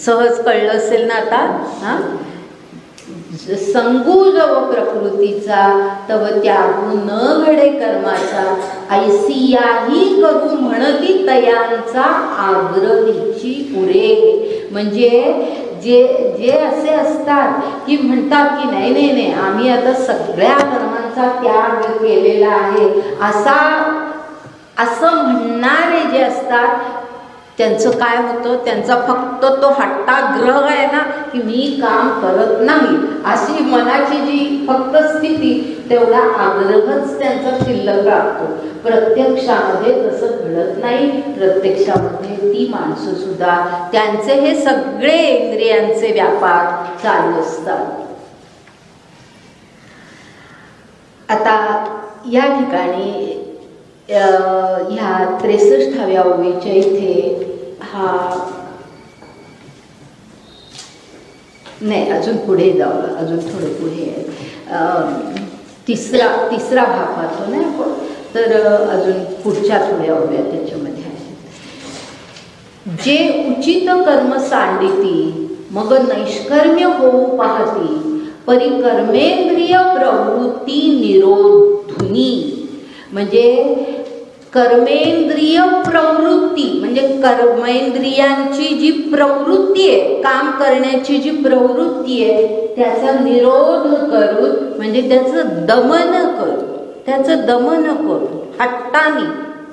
सहज कळलं असेल ना आता. हा, संगू जव प्रकृतीचा तव त्यागू न घडे कर्माचा. ऐसी याही करू म्हणती तयांचा आग्रहीची पुरे. म्हणजे जे जे असे असतात की म्हणतात की नाही नाही नाही आम्ही आता सगळ्या कर्मांचा त्याग केलेला आहे असं म्हणणारे जे असतात त्यांचं काय होतं, त्यांचा फक्त तो हट्टाग्रह आहे ना की मी काम करत नाही अशी मनाची जी फक्त स्थिती, तेवढा आग्रहच त्यांचा शिल्लक राहतो. प्रत्यक्षामध्ये तसं घडत नाही. प्रत्यक्षामध्ये ती माणसं सुद्धा त्यांचे हे सगळे इंद्रियांचे व्यापार चालू असतात. आता या ठिकाणी ह्या 63व्या ओळीच्या इथे हा नाही, अजून पुढे जाऊ, अजून थोडं पुढे आहे. तिसरा भाग पाहतो ना आपण, तर अजून पुढच्या थोड्या ओव्या त्याच्यामध्ये आहे. जे उचित कर्म सांडिती मग नैष्कर्म्य होऊ पाहती परी कर्मेंद्रिय प्रवृत्ती निरोधुनी. म्हणजे कर्मेंद्रिय प्रवृत्ती म्हणजे कर्मेंद्रियांची जी प्रवृत्ती आहे, काम करण्याची जी प्रवृत्ती आहे त्याचा निरोध करून म्हणजे त्याचं दमन करून हट्टाने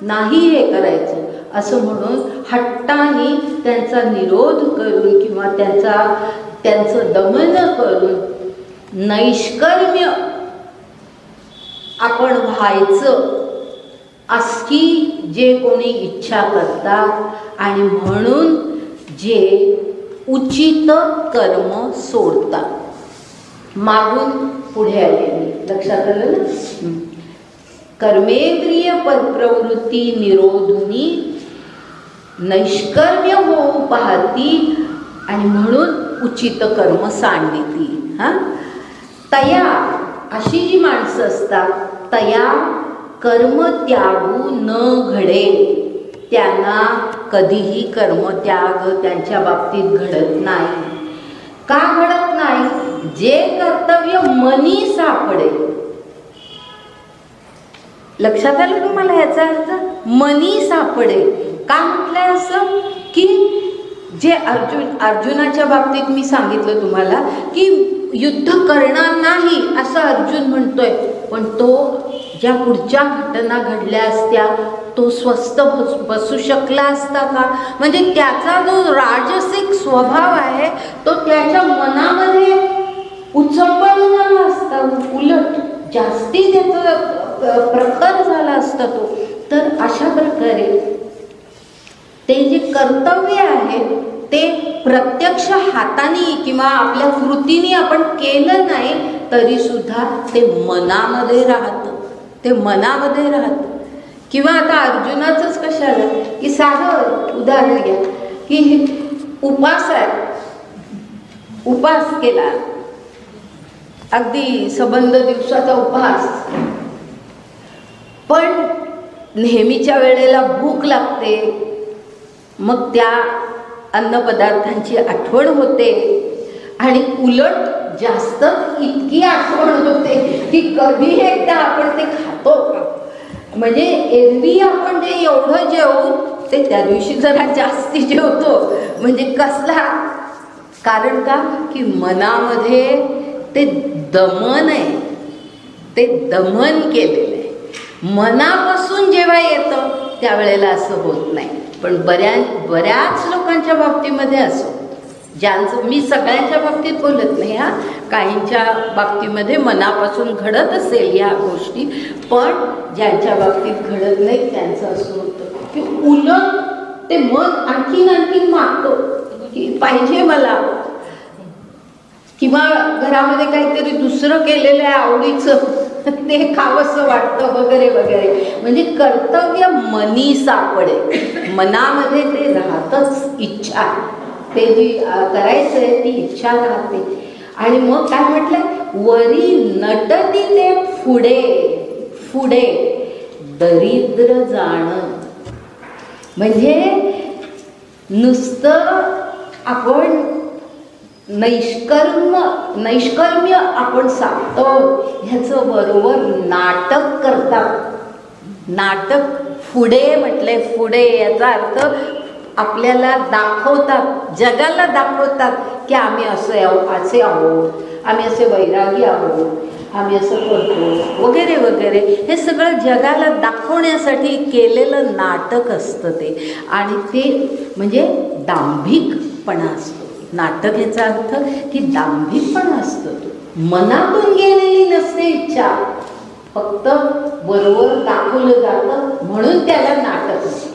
नाही हे करायचं असं म्हणून हट्टाने त्यांचा निरोध करून किंवा त्यांचं दमन करून नैष्कर्म्य आपण व्हायचं अशी जे कोणी इच्छा करतात आणि म्हणून जे उचित कर्म सोडतात. मागून पुढे आलेली लक्षात आलं ना. कर्मेंद्रिय प्रवृत्ती निरोधुनी नैष्कर्म्य होऊ पाहती आणि म्हणून उचित कर्म सांडिती. हा, तया अशी जी माणसं असतात तया कर्म त्यागू न घडे. त्यांना कधीही कर्मत्याग त्यांच्या बाबतीत घडत नाही. का घडत नाही? जे कर्तव्य मनी सापडे. लक्षात आलं तुम्हाला याचा अर्थ? मनी सापडे. का म्हटलंय असं? की जे अर्जुनाच्या बाबतीत मी सांगितलं तुम्हाला की युद्ध करणार नाही असं अर्जुन म्हणतोय, पण तो ज्या पुढच्या घटना घडल्या असत्या तो स्वस्थ बसू शकला असता का? म्हणजे त्याचा जो राजसिक स्वभाव आहे तो त्याच्या मनामध्ये उचंबळून आला असता, उलट जास्ती त्याचा प्रखर झाला असता तो. तर अशा प्रकारे ते जे कर्तव्य आहे ते प्रत्यक्ष हाताने किंवा आपल्या कृतीने आपण केलं नाही तरी सुद्धा ते मनामध्ये राहतं. किंवा आता अर्जुनाचंच कशाला की साधं उदाहरण घ्या की उपास आहे, उपास केला अगदी संबंध दिवसाचा उपास, पण नेहमीच्या वेळेला भूक लागते, मग त्या अन्नपदार्थांची आठवण होते आणि उलट जास्त इतकी आठवण होते की कधी एकदा आपण ते खातो का. म्हणजे एरवी आपण जे एवढं जेवू ते त्या दिवशी जरा जास्ती जेवतो. म्हणजे कसला कारण का की मनामध्ये ते दमन आहे, ते दमन केलेलं आहे. मनापासून जेव्हा येतं त्यावेळेला असं होत नाही. पण बऱ्याच लोकांच्या बाबतीमध्ये असं, ज्यांचं, मी सगळ्यांच्या बाबतीत बोलत नाही हा, काहींच्या बाबतीमध्ये मनापासून घडत असेल ह्या गोष्टी, पण ज्यांच्या बाबतीत घडत नाही त्यांचं असं होतं की उलट ते मन आणखीन मागतं की पाहिजे मला, किंवा घरामध्ये काहीतरी दुसरं केलेलं आहे आवडीचं ते खावंसं वाटतं वगैरे वगैरे. म्हणजे कर्तव्य मनी सापडे, मनामध्ये ते राहतच इच्छा, ते जी करायचं आहे ती इच्छा राहते. आणि मग काय म्हटलंय, वरी नटती ते पुढे पुढे दरिद्र जाणं. म्हणजे नुसतं आपण नैष्कर्म्य आपण साधतो ह्याचं बरोबर नाटक करतात. नाटक पुढे म्हटले, पुढे याचा अर्थ आपल्याला दाखवतात, जगाला दाखवतात की आम्ही असे आहोत, आम्ही असे वैरागी आहोत, आम्ही असं करतो वगैरे वगैरे. हे सगळं जगाला दाखवण्यासाठी केलेलं नाटक असतं ते. आणि ते म्हणजे दांभिकपणा असतो. नाटक याचा अर्थ की दांभिकपणा असतो. तो मनातून गेलेली नसते इच्छा, फक्त बरोबर दाखवलं जातं म्हणून त्याला नाटक असतं.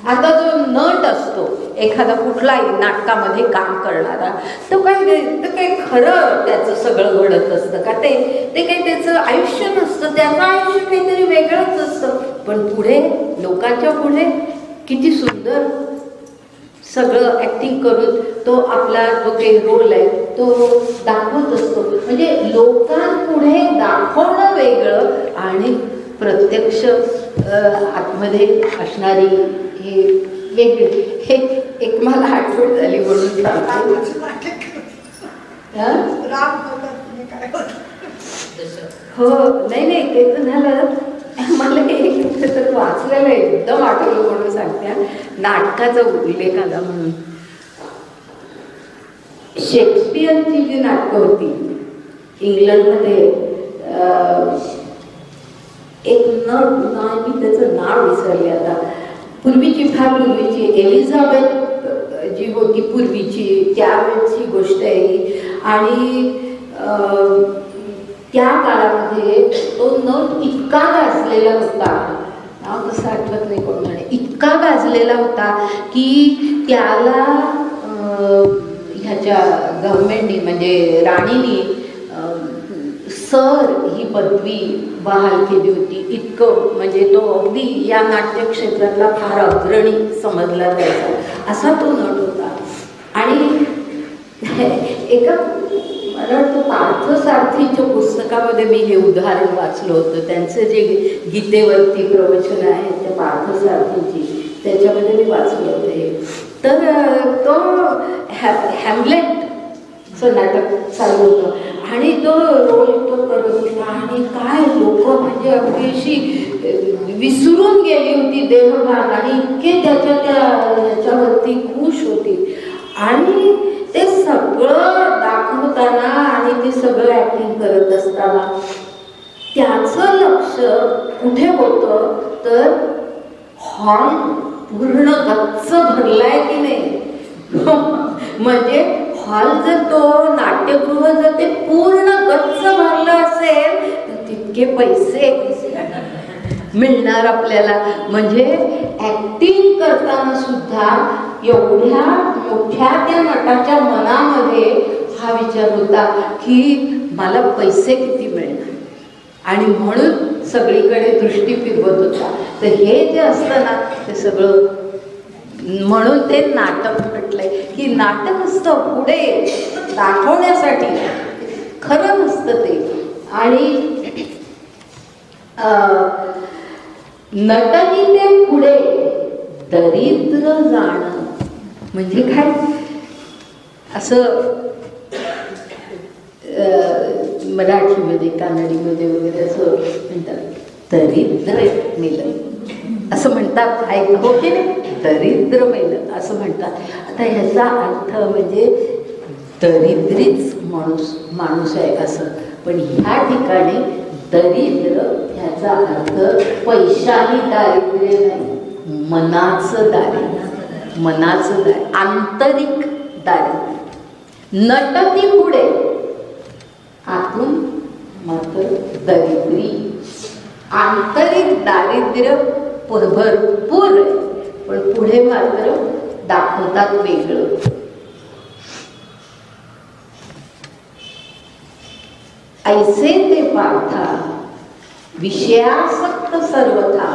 आता जो नट असतो एखादा कुठलाही नाटकामध्ये काम करणारा, तो काही खरं त्याचं सगळं घडत असतं का? ते काही त्याचं आयुष्य नसतं, त्याचं आयुष्य काहीतरी वेगळंच असतं. पण पुढे लोकांच्या पुढे किती सुंदर सगळं ॲक्टिंग करून तो आपला जो काही रोल आहे तो दाखवत असतो. म्हणजे लोकांपुढे दाखवणं वेगळं आणि प्रत्यक्ष आतमध्ये असणारी हे वेगळी. हे एक मला आठवण झाली म्हणून हो. नाही ते तर झालं. मला एक तर वाचलेलं एकदम आठवलं म्हणून सांगते. नाटकाचा उल्लेख आला म्हणून. शेक्सपियरची जी नाटकं होती इंग्लंडमध्ये, एक मी त्याचं नाव विसरले आता, फार पूर्वीची एलिझाबेथ जी होती पूर्वीची, त्यावेळेची गोष्ट आहे. आणि त्या काळामध्ये तो नट इतका गाजलेला होता, नाव तसं आठवत नाही कोण म्हणे, इतका गाजलेला होता की त्याला ह्याच्या गव्हर्नमेंटनी म्हणजे राणीनी सर ही पदवी बहाल केली होती. इतकं म्हणजे तो अगदी या नाट्य क्षेत्रातला फार अग्रणी समजला जायचा असा तो नट होता. आणि एका मला वाटतं पार्थसारथीच्या पुस्तकामध्ये मी हे उदाहरण वाचलं होतं. त्यांचं जे गीतेवरती प्रवचन आहे त्या पार्थसारथीची, त्याच्यामध्ये मी वाचलं होतं हे. तर तो हॅमलेटचं नाटक चालू होतं आणि तो रोल तो करत होता. आणि काय लोक म्हणजे अगदी अशी विसरून गेली होती देहभान, आणि इतके त्याच्यावरती खुश होती. आणि ते सगळं दाखवताना आणि ते सगळं ॲक्टिंग करत असताना त्याचं लक्ष कुठे होतं तर हॉल पूर्ण गच्च भरलाय की नाही. म्हणजे हॉल जर तो नाट्यगृह जर ते पूर्ण गच्च भरलं असेल तर तितके पैसे मिळणार आपल्याला. म्हणजे ॲक्टिंग करताना सुद्धा एवढ्या मोठ्या त्या नटाच्या मनामध्ये हा विचार होता की मला पैसे किती मिळणार, आणि म्हणून सगळीकडे दृष्टी फिरवत होता. तर हे जे असतं ना ते सगळं, म्हणून ते नाटक म्हटलंय की नाटक असतं पुढे दाखवण्यासाठी, खरं नसतं ते. आणि नटनी ते पुढे दरिद्र जाणं म्हणजे काय, असं मराठीमध्ये कानडीमध्ये वगैरे असं म्हणतात दरिद्र मेलं असं म्हणतात, हो की नाही, दरिद्र मेलं असं म्हणतात. आता ह्याचा अर्थ म्हणजे दरिद्रीच माणूस आहे असं. पण ह्या ठिकाणी दरिद्र ह्याचा अर्थ पैशानी दारिद्र्य नाही, मनाचं दारिद्र्य, मनाचं दारिद्र्य, आंतरिक दारिद्र्य. नटती पुढे आतून मात्र दरिद्री, आंतरिक दारिद्र्य भरपूर आहे पण पुढे मात्र दाखवतात वेगळं. ऐसे ते पार्था विषयासक्त सर्वथा,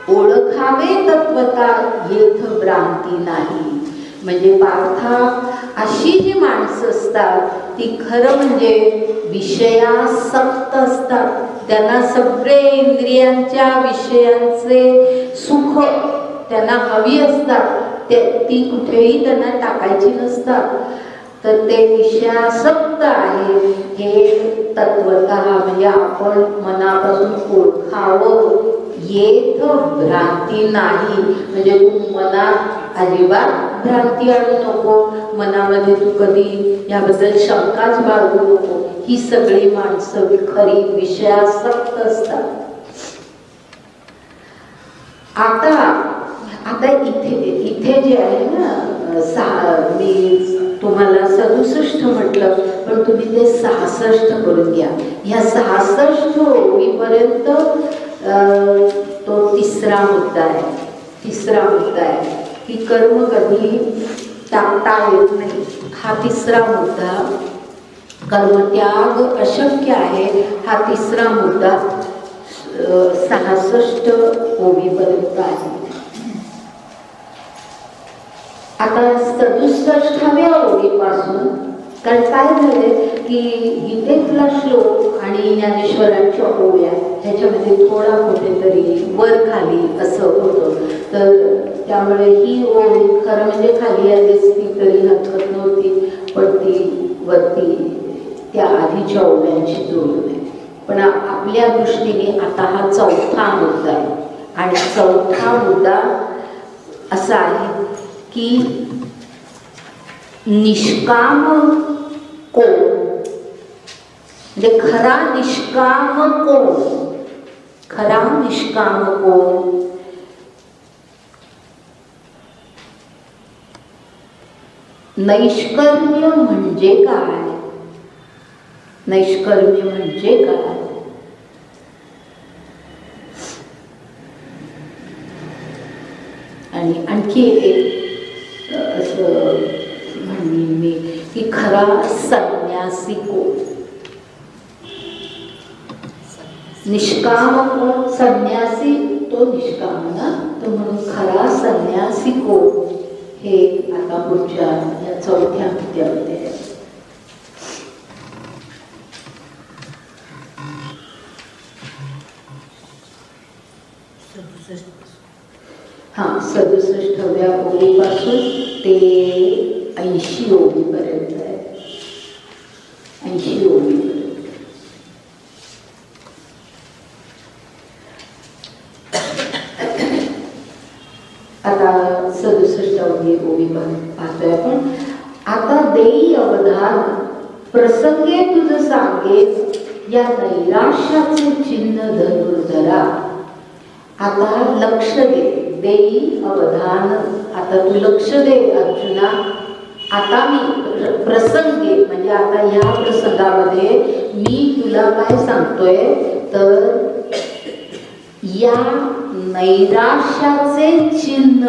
ओळखावे तत्वता येथ भ्रांती नाही. म्हणजे पार्था अशी जी माणसं असतात ती खरं म्हणजे विषयासक्त असतात. त्यांना सगळे इंद्रियांच्या विषयांचे सुख त्यांना हवी असतात, ती कुठेही त्यांना टाकायची नसतात. तर ते विषयासक्त आहे हे तत्वतः म्हणजे आपण मनापासून ओळखावं. येथ भ्रांती नाही म्हणजे तू मनात अजिबात भ्रांती आणू नको, मनामध्ये तू कधी याबद्दल शंकाच बाळगू नको. ही सगळी माणसं खरी विषयासक्त असतात. आता इथे जे आहे ना, मी तुम्हाला 67 म्हटलं पण तुम्ही ते 66 करून घ्या. ह्या 66 ओळीपर्यंत तो तिसरा मुद्दा आहे की कर्म कधी टाकता येत नाही. हा तिसरा मुद्दा, कर्मत्याग अशक्य आहे, हा तिसरा मुद्दा 66 ओळीपर्यंत आहे. आता 67व्या ओळीपासून, कारण काय झालंय की गीतेतला श्लोक आणि ज्ञानेश्वरांच्या ओव्या ह्याच्यामध्ये थोडा कुठेतरी वर खाली असं होतं. तर त्यामुळे ही ओळी खरं म्हणजे खाली आलीच ती तरी हरकत नव्हती, पण ती वरती त्या आधीच्या ओव्यांची जोडून आहे. पण आपल्या दृष्टीने आता हा चौथा मुद्दा आहे. आणि चौथा मुद्दा असा आहे की निष्काम कोण, म्हणजे खरा निष्काम कोण, खरा निष्काम कोण. नैष्कर्म्य म्हणजे काय, नैष्कर्म्य म्हणजे काय. आणि आणखी एक असं म्हणेन मी की खरा संन्यासी कोण. निष्काम कोण, संन्यासी तो निष्काम ना, तो म्हणून खरा संन्यासी कोण हे आता पुढच्या या चौथ्या मुद्द्यामध्ये आहे. हा 67व्या ओळीपासून ते 80 ओळीपर्यंत आहे. 80 ओळीपर्यंत. आता 67व्या ओळी पाहतोय आपण. आता देई अवधान प्रसंगे तुझ सांगे या नैराश्याचे चिन्ह धनुर्धरा. आता लक्ष दे, देई अवधान. आता तू लक्ष दे अर्जुना. आता मी प्रसंगे म्हणजे आता ह्या प्रसंगामध्ये मी तुला काय सांगतोय तर या नैराश्याचे चिन्ह,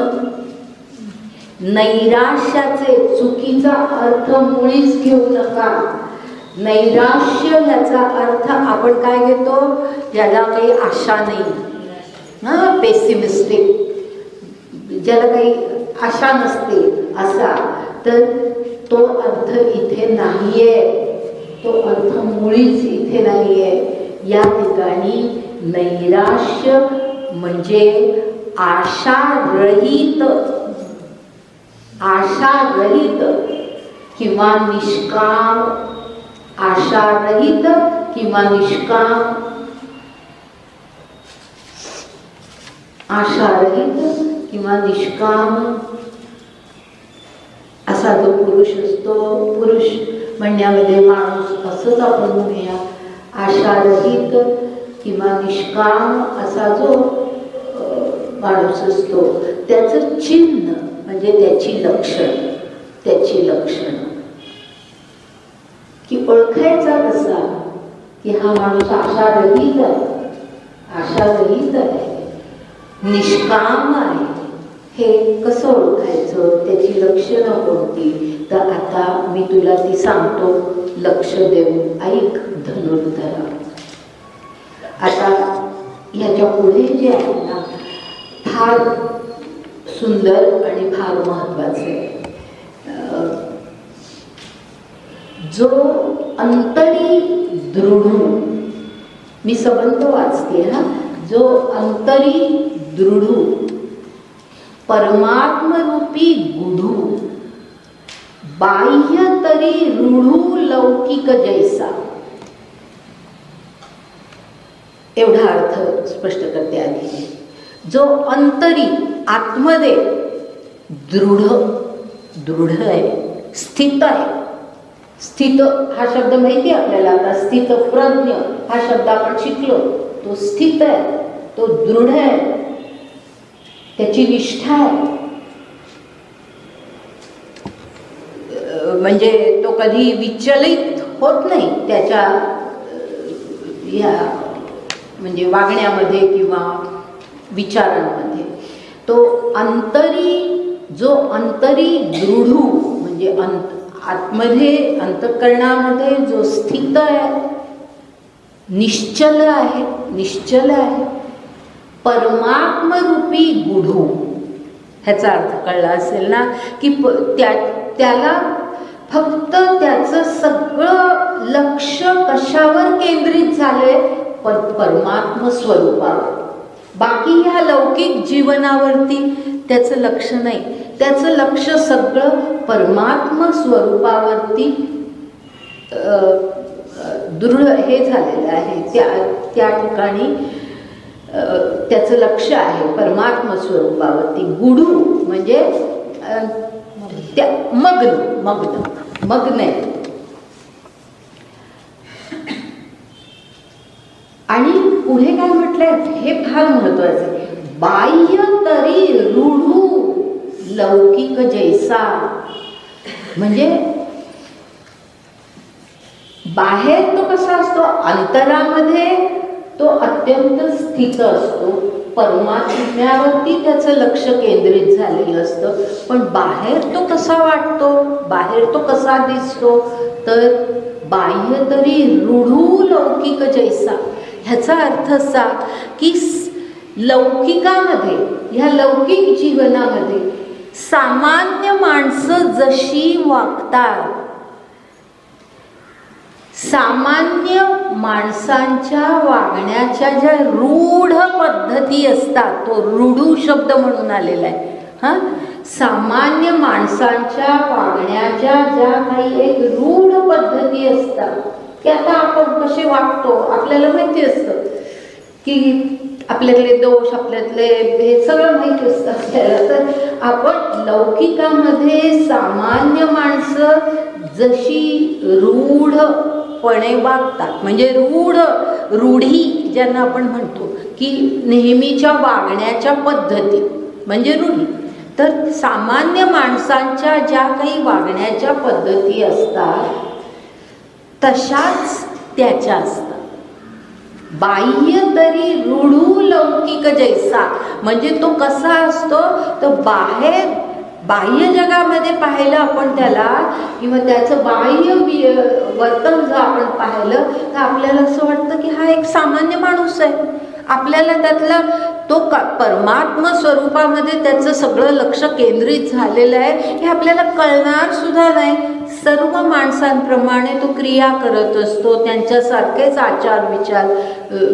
नैराश्याचे, चुकीचा अर्थ मुळीच घेऊ नका. नैराश्य याचा अर्थ आपण काय घेतो, ज्याला काही आशा नाही, पेसिमिस्टिक, ज्याला काही आशा नसते असा, तर तो अर्थ इथे नाहीये. तो अर्थ मुळीच इथे नाहीये. या ठिकाणी नैराश्य म्हणजे आशारहित, आशारहित किंवा निष्काम, आशारहित किंवा निष्काम, आशारहित किंवा निष्काम असा जो पुरुष असतो. पुरुष म्हणण्यामध्ये माणूस असंच आपण म्हणूया. आशारहित किंवा निष्काम असा जो माणूस असतो त्याचं चिन्ह म्हणजे त्याची लक्षण, त्याची लक्षण की ओळखायचा कसा की हा माणूस आशारहित आहे, आशारहित आहे, निष्काम आहे. हे कसं ओळखायचं, त्याची लक्षणं कोणती, तर आता मी तुला ती सांगतो. लक्ष देऊन ऐक धनुर्धरा. आता ह्याच्या पुढे जे आहे ना फार सुंदर आणि फार महत्वाचं आहे. जो अंतरी दृढ, मी संबंध वाचते हा, जो अंतरी दृढ परमात्मरूपी गुढू बाह्य तरी रूढू लौकिक जैसा, एवढा अर्थ स्पष्ट करते आधी. जो अंतरी आतमध्ये दृढ दृढ आहे, स्थित आहे. स्थित हा शब्द माहिती आहे आपल्याला. आता स्थित प्रज्ञ हा शब्द आपण शिकलो. तो स्थित आहे, तो दृढ आहे, त्याची निष्ठा आहे. म्हणजे तो कधी विचलित होत नाही त्याच्या या म्हणजे वागण्यामध्ये किंवा विचारांमध्ये. तो जो अंतरी दृढ म्हणजे आतमध्ये अंतःकरणामध्ये जो स्थित आहे, निश्चल आहे, परमात्मरूपी गुढू. ह्याचा अर्थ कळला असेल ना की त्याला फक्त त्याचं सगळं लक्ष कशावर केंद्रित झालंय? परमात्म स्वरूपावर. बाकी ह्या लौकिक जीवनावरती त्याचं लक्ष नाही. त्याचं लक्ष सगळं परमात्म स्वरूपावरती दृढ हे झालेलं आहे. त्या ठिकाणी त्याचं लक्ष आहे परमात्म स्वरूपावरती. गुढू म्हणजे त्या मग्न आहे. आणि पुढे काय म्हटलंय हे फार महत्वाचं आहे. बाह्य तरी रूढू लौकिक जैसा, म्हणजे बाहेर तो कसा असतो, अंतरामध्ये तो अत्यंत स्थित असतो, परमात्म्यावरती त्याचं लक्ष केंद्रित झालेलं असतं. पण बाहेर तो कसा वाटतो, बाहेर तो कसा दिसतो, तर बाह्य तरी रूढू लौकिक जैसा. ह्याचा अर्थ असा की लौकिकामध्ये, ह्या लौकिक जीवनामध्ये सामान्य माणसं जशी वागतात, सामान्य माणसांच्या वागण्याच्या ज्या रूढ पद्धती असतात, तो रूढू शब्द म्हणून आलेला आहे हा. सामान्य माणसांच्या वागण्याच्या ज्या काही एक रूढ पद्धती असतात, की आता आपण कसे वागतो आपल्याला माहिती असतं, की आपल्यातले दोष, आपल्यातले हे सगळं माहिती असतं आपल्याला. तर आपण लौकिकामध्ये सामान्य माणसं जशी रूढपणे वागतात, म्हणजे रूढी ज्यांना आपण म्हणतो की नेहमीच्या वागण्याच्या पद्धती म्हणजे रूढी. तर सामान्य माणसांच्या ज्या काही वागण्याच्या पद्धती असतात तशाच त्याच्या असतात. बाह्य तरी रूढू लौकिक जैसा, म्हणजे तो कसा असतो, तर बाह्य जगामध्ये पाहिलं आपण त्याला, किंवा त्याचं बाह्य वर्तन जर आपण पाहिलं तर आपल्याला असं वाटतं की हा एक सामान्य माणूस आहे. आपल्याला त्यातला तो परमात्मा स्वरूपामध्ये त्याचं सगळं लक्ष केंद्रित झालेलं आहे हे आपल्याला कळणार सुद्धा नाही. सर्व माणसांप्रमाणे तो क्रिया करत असतो, त्यांच्यासारखेच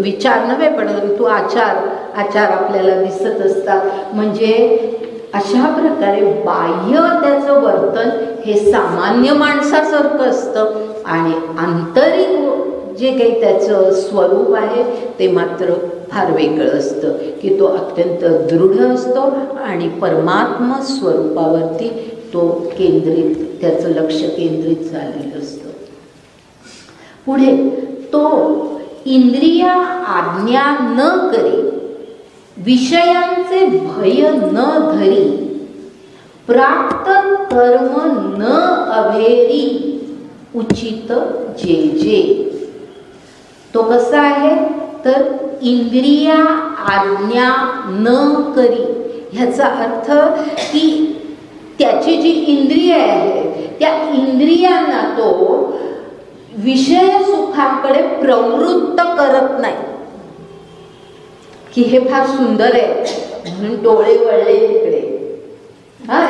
विचार नव्हे परंतु आचार आपल्याला दिसत असतात. म्हणजे अशा प्रकारे बाह्य त्याचं वर्तन हे सामान्य माणसासारखं असतं आणि आंतरिक जे काही त्याचं स्वरूप आहे ते मात्र फार वेगळं असतं, की तो अत्यंत दृढ असतो आणि परमात्मा स्वरूपावरती तो त्याचं लक्ष केंद्रित झालेलं असतं. पुढे तो इंद्रिया आज्ञा न करी, विषयांचे भय न धरी, प्राप्त कर्म न अभेरी, उचित जे. तो कसा आहे तर इंद्रिया आज्ञा न करी. ह्याचा अर्थ की त्याची जी इंद्रिय आहे त्या इंद्रियांना तो विषय सुखाकडे प्रवृत्त करत नाही. की हे फार सुंदर आहे म्हणून डोळे वळले तिकडे. हा,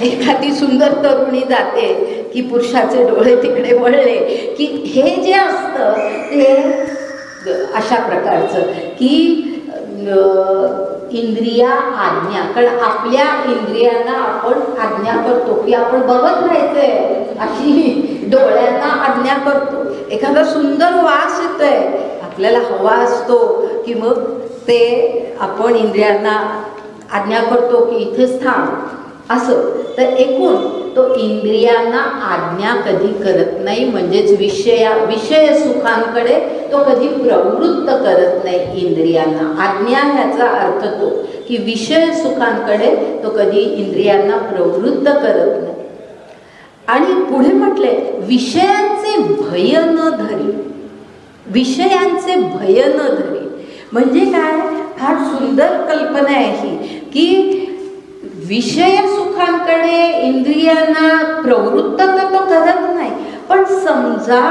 एखादी सुंदर तरुणी जाते की पुरुषाचे डोळे तिकडे वळले की हे जे असतं ते अशा प्रकारचं की इंद्रिया आज्ञा. कारण आपल्या इंद्रियांना आपण आज्ञा करतो की आपण बघत राहायचंय अशी डोळ्यांना आज्ञा करतो. एखादा सुंदर वास येतोय आपल्याला हवा असतो की मग ते आपण इंद्रियांना आज्ञा करतो की इथेच थांब असं. तर एकूण तो इंद्रियांना आज्ञा कधी करत नाही, म्हणजेच विषय सुखांकडे तो कधी प्रवृत्त करत नाही. इंद्रियांना आज्ञा ह्याचा अर्थ तो की विषय सुखांकडे तो कधी इंद्रियांना प्रवृत्त करत नाही. आणि पुढे म्हटले विषयांचे भय न धरी. विषयांचे भय न धरी म्हणजे काय? फार सुंदर कल्पना आहे ही की विषय सुखांकडे इंद्रियांना प्रवृत्त तर तो करत नाही, पण समजा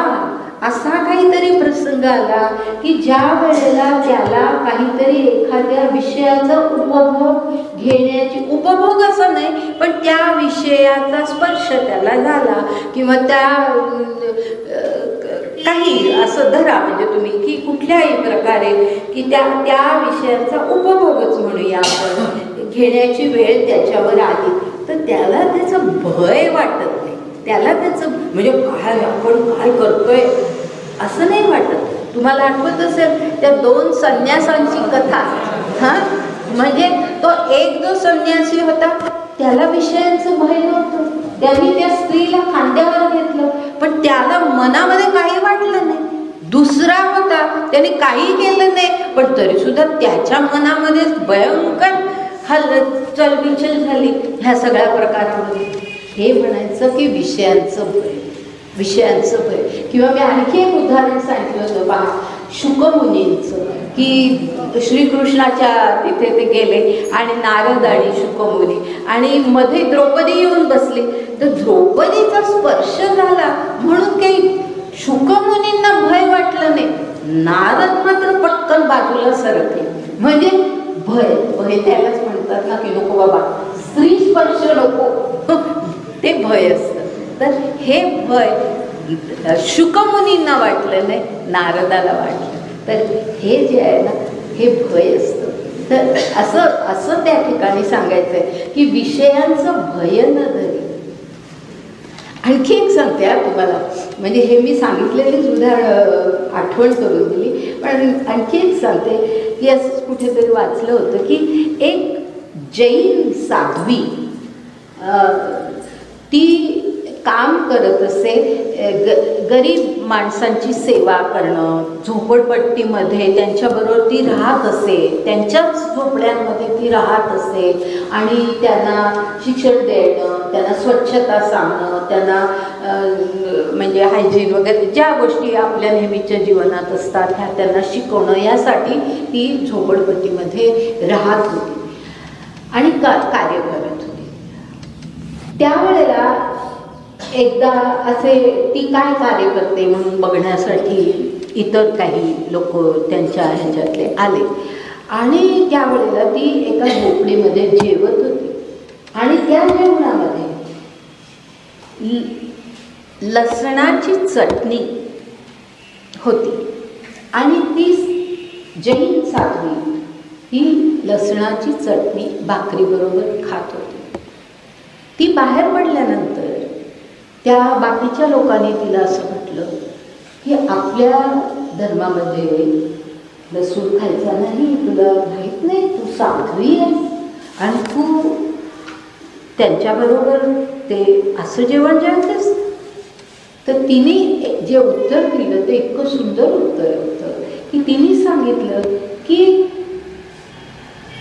असा काहीतरी प्रसंग आला की ज्या वेळेला त्याला काहीतरी एखाद्या विषयाचा उपभोग घेण्याची, उपभोग असं नाही पण त्या विषयाचा स्पर्श त्याला झाला किंवा त्या काही असं धरा म्हणजे तुम्ही की कुठल्याही प्रकारे की त्या विषयाचा उपभोगच म्हणूया आपण घेण्याची वेळ त्याच्यावर आली तर त्याला त्याचं भय वाटत नाही. त्याला त्याचं म्हणजे काय आपण काय करतोय असं नाही वाटत. तुम्हाला आठवत असेल त्या 2 संन्यासांची कथा. हां, म्हणजे तो एक जो संन्यासी होता त्याला विषयांचं भय नव्हतं. त्यांनी त्या स्त्रीला खांद्यावर घेतलं पण त्याला मनामध्ये काही वाटलं नाही. दुसरा होता त्याने काही केलं नाही पण तरी सुद्धा त्याच्या मनामध्ये भयंकर चलबिचल झाली ह्या सगळ्या प्रकारामध्ये. हे म्हणायचं की विषयांचं भय, विषयांचं भय. किंवा मी आणखी एक उदाहरण सांगितलं होतं पहा, शुकमुनींचं की श्रीकृष्णाच्या तिथे ते गेले आणि नारद आणि शुकमुनी आणि मध्ये द्रौपदी येऊन बसली तर द्रौपदीचा स्पर्श झाला म्हणून काही शुकमुनींना भय वाटलं नाही. नारद मात्र पटकन बाजूला सरकले. म्हणजे भय, भय त्यालाच म्हणतात ना की नको बाबा स्त्री स्पर्श नको, ते भय असतं. तर हे भय शुकमुनींना वाटलं नाही, नारदाला वाटलं. तर हे जे आहे ना हे भय असतं. तर असं त्या ठिकाणी सांगायचं आहे की विषयांचं भय न धरी. आणखी एक सांगते तुम्हाला, म्हणजे हे मी सांगितलेलीच उदाहरण आठवण करून दिली, पण आणखी एक सांगते की असंच कुठेतरी वाचलं होतं की एक जैन साध्वी ती काम करत असे, गरीब माणसांची सेवा करणं, झोपडपट्टीमध्ये त्यांच्याबरोबर ती राहत असे, त्यांच्याच झोपड्यांमध्ये ती राहत असे आणि त्यांना शिक्षण देणं, त्यांना स्वच्छता सांगणं, त्यांना म्हणजे हायजीन वगैरे ज्या गोष्टी आपल्या नेहमीच्या जीवनात असतात ह्या त्यांना शिकवणं, यासाठी ती झोपडपट्टीमध्ये राहत होती आणि कार्य करत होती. त्यावेळेला एकदा असे ती काय कार्य करते म्हणून बघण्यासाठी इतर काही लोक त्यांच्या ह्याच्यातले आले आणि त्यावेळेला ती एका झोपडीमध्ये जेवत होती आणि त्या जेवणामध्ये लसणाची चटणी होती आणि ती जैन साध्वी ही लसणाची चटणी भाकरीबरोबर खात होती. ती बाहेर पडल्यानंतर त्या बाकीच्या लोकांनी तिला असं म्हटलं की आपल्या धर्मामध्ये लसूण खायचा नाही, तुला माहीत नाही, तू साध्वी आहेस आणि तू त्यांच्याबरोबर ते असं जेवण जेवतेस. तर तिने जे उत्तर दिलं ते इतकं सुंदर उत्तर होतं की तिने सांगितलं की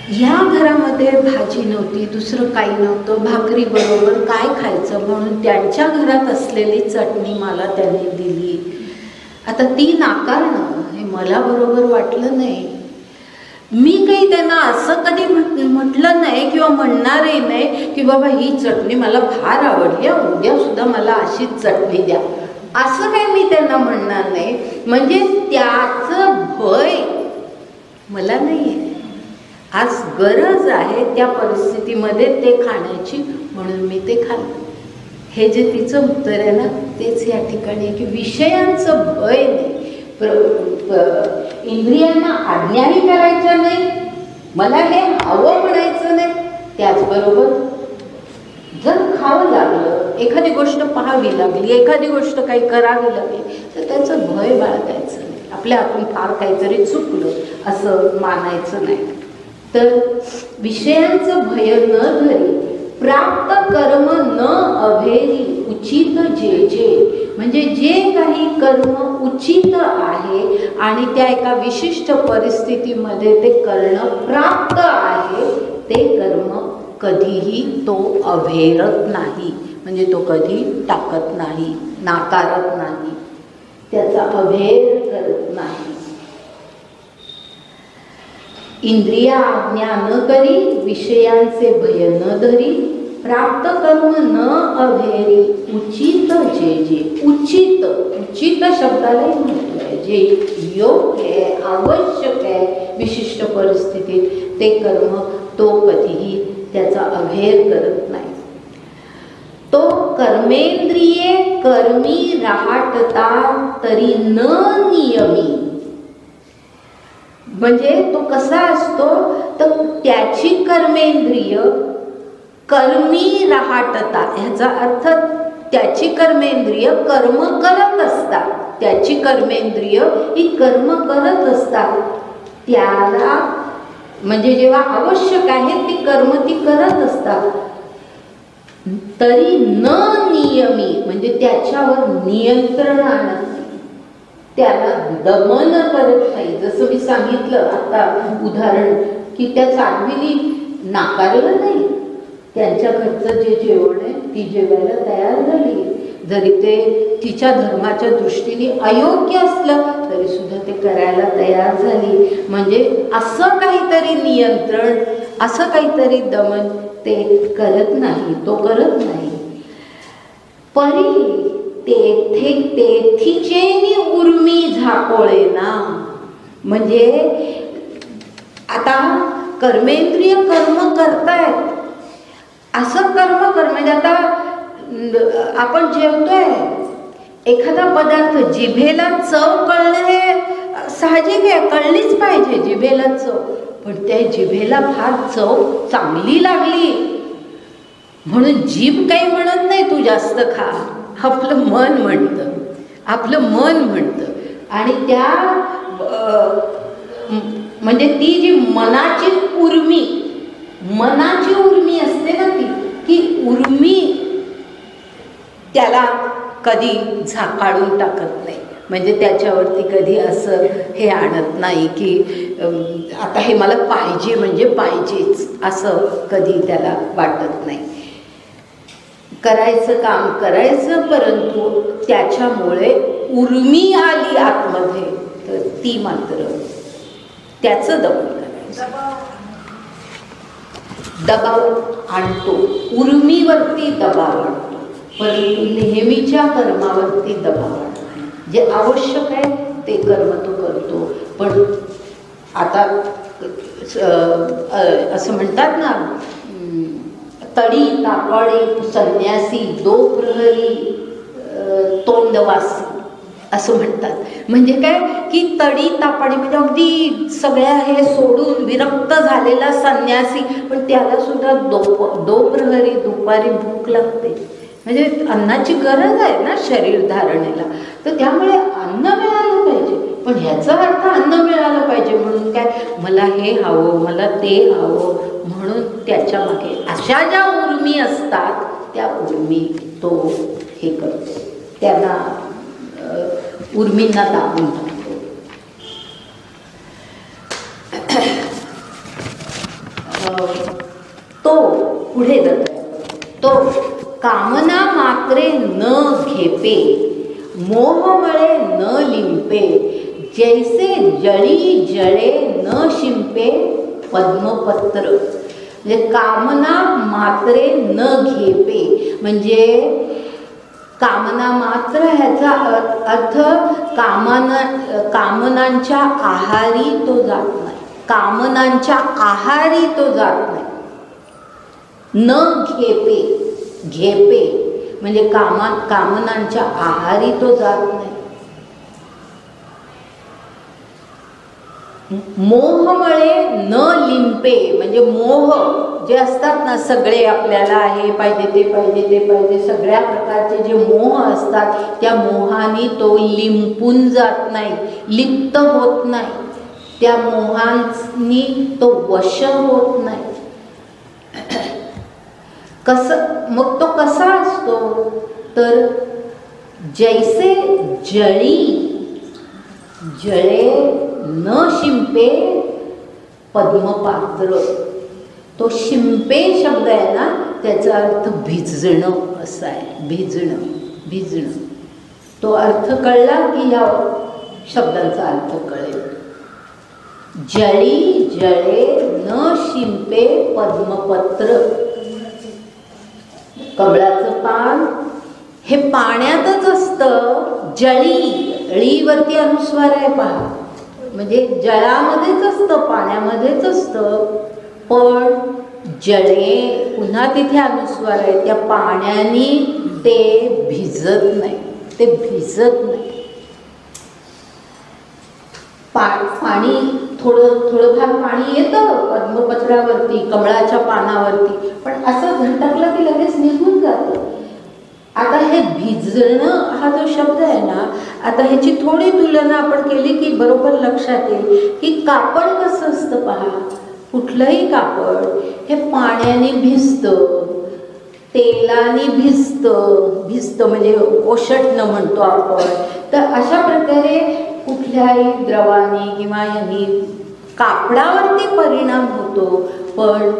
ह्या घरामध्ये भाजी नव्हती, दुसरं काही नव्हतं, भाकरी बरोबर काय खायचं म्हणून त्यांच्या घरात असलेली चटणी मला त्यांनी दिली. आता ती नाकारणं हे मला बरोबर वाटलं नाही. मी काही त्यांना असं कधी म्हटलं नाही किंवा म्हणणारही नाही की बाबा ही चटणी मला फार आवडली, उद्यासुद्धा मला अशीच चटणी द्या, असं काही मी त्यांना म्हणणार नाही. म्हणजे त्याचं भय मला नाही आहे. आज गरज आहे त्या परिस्थितीमध्ये ते खाण्याची, म्हणून मी ते खाल्लं. हे जे तिचं उत्तर आहे ना, तेच या ठिकाणी आहे की विषयांचं भय नाही, इंद्रियांना आज्ञाही करायच्या नाही, मला हे हवं म्हणायचं नाही. त्याचबरोबर जर खावं लागलं, एखादी गोष्ट पाहावी लागली, एखादी गोष्ट काही करावी लागली, तर त्याचं भय बाळगायचं नाही. आपल्या हातून फार काहीतरी चुकलं असं मानायचं नाही. तर विषयांचं भय न धरी प्राप्त कर्म न अभेरी उचित जे जे, म्हणजे जे काही कर्म उचित आहे आणि त्या एका विशिष्ट परिस्थितीमध्ये ते करणं प्राप्त आहे, ते कर्म कधीही तो अभेरत नाही, म्हणजे तो कधी टाकत नाही, नाकारत नाही, त्याचा अभेर करत नाही. इंद्रिया आज्ञा न करी विषयांचे भय न धरी प्राप्त कर्म न अभेरी उचित जे जे. उचित, उचित शब्दाला म्हटलंय जे योग्य आहे, आवश्यक आहे विशिष्ट परिस्थितीत, ते कर्म तो कधीही त्याचा अभेर करत नाही. तो कर्मेंद्रिये कर्मी राहटता तरी न नियमी, म्हणजे तो कसा असतो तर त्याची कर्मेंद्रिय कर्मी राहटता, ह्याचा अर्थ त्याची कर्मेंद्रिय कर्म करत असतात, त्याची कर्मेंद्रिय ही कर्म करत असतात. त्याला म्हणजे जेव्हा आवश्यक आहे ती कर्म ती करत असतात, तरी न नियमी, म्हणजे त्याच्यावर नियंत्रण आणत नाही, त्याला दमन करत नाही. जसं मी सांगितलं आता उदाहरण की त्या साध्वीनी नाकारलं नाही, त्यांच्या घरचं जे जेवण आहे ती जेवायला तयार झाली, जरी ते तिच्या धर्माच्या दृष्टीने अयोग्य असलं तरी सुद्धा ते करायला तयार झाली. म्हणजे असं काहीतरी नियंत्रण, असं काहीतरी दमन ते करत नाही, तो करत नाही. परी तेथे तेथीचेनी उर्मी झाकोळे ना, म्हणजे आता कर्मेंद्रिय कर्म करतायत, असं कर्म कर, म्हणजे आता आपण जेवतोय, एखादा पदार्थ जिभेला चव कळणं हे साहजिक आहे, कळलीच पाहिजे जिभेला चव, पण त्या जिभेला फार चव चांगली लागली म्हणून जीभ काही म्हणत नाही तू जास्त खा, आपलं मन म्हणतं, आपलं मन म्हणतं. आणि त्या म्हणजे ती जी मनाची उर्मी, मनाची उर्मी असते ना ती, की उर्मी त्याला कधी झाकाळून टाकत नाही, म्हणजे त्याच्यावरती कधी असं हे आणत नाही की आता हे मला पाहिजे म्हणजे पाहिजेच, असं कधी त्याला वाटत नाही. करायचं काम करायचं, परंतु त्याच्यामुळे उर्मी आली आतमध्ये तर ती मात्र त्याचं दमन करायचं. दबाव आणतो, उर्मीवरती दबाव आणतो, परंतु नेहमीच्या कर्मावरती दबाव आणतो. जे आवश्यक आहे ते कर्म तो करतो. पण आता असं म्हणतात ना, तडी तापाडे संन्यासी दो प्रहरी तोंडवासी, असं म्हणतात. म्हणजे काय की तडी तापाडी म्हणजे अगदी सगळ्या हे सोडून विरक्त झालेला संन्यासी, पण त्याला सुद्धा दोप्रहरी दुपारी भूक लागते, म्हणजे अन्नाची गरज आहे ना शरीर धारणेला, तर त्यामुळे अन्न मिळालं पाहिजे. पण ह्याचा अर्थ अन्न मिळालं पाहिजे म्हणून काय मला हे हवं, मला ते हवं, म्हणून त्याच्या मागे अशा ज्या उर्मी असतात त्या उर्मी तो हे करतो, त्यांना उर्मींना दाबून टाकतो. तो पुढे जातो, तो कामना मात्रे न घेपे, मोहमळे न लिंपे, जैसे जळी जळे न शिंपे पद्मपत्र. म्हणजे कामना मात्रे न घेपे, म्हणजे कामना मात्र ह्याचा अर्थ कामनांच्या आहारी तो जात नाही. कामनांच्या आहारी तो जात नाही. न घेपे, घेपे म्हणजे कामनांच्या आहारी तो जात नाही. मोहमळे न लिंपे म्हणजे मोह जे असतात ना, सगळे आपल्याला हे पाहिजे ते पाहिजे ते पाहिजे, सगळ्या प्रकारचे जे मोह असतात त्या मोहानी तो लिंपून जात नाही, लिप्त होत नाही, त्या मोहांनी तो वश होत नाही. मग तो कसा असतो तर जैसे जळी जळे न शिंपे पद्मपात्र. तो शिंपे शब्द आहे ना, त्याचा अर्थ भिजणं असा आहे. भिजणं, भिजणं. तो अर्थ कळला की या शब्दांचा अर्थ कळेल. जळी जळे न शिंपे पद्मपत्र. कमळाचं पान हे पाण्यातच असतं. जळी, ळीवरती अनुस्वार आहे पहा, म्हणजे जळामध्येच असतं, पाण्यामध्येच असतं. पण जळे पुन्हा तिथे अनुस्वार आहे, त्या पाण्याने ते भिजत नाही, ते भिजत नाही. पाणी थोडंफार पाणी येतं पद्मपत्रावरती, कमळाच्या पानावरती, पण असं झटकलं की लगेच निघून जातं. आता हे भिजणं हा जो शब्द आहे ना, आता ह्याची थोडी तुलना आपण केली की बरोबर लक्षात येईल की कापड कसं असतं पहा. कुठलंही कापड हे पाण्याने भिजतं, तेलाने भिजतं म्हणजे ओशटणं म्हणतो आपण. तर अशा प्रकारे कुठल्याही द्रवाने किंवा यांनी कापडावरती परिणाम होतो. पण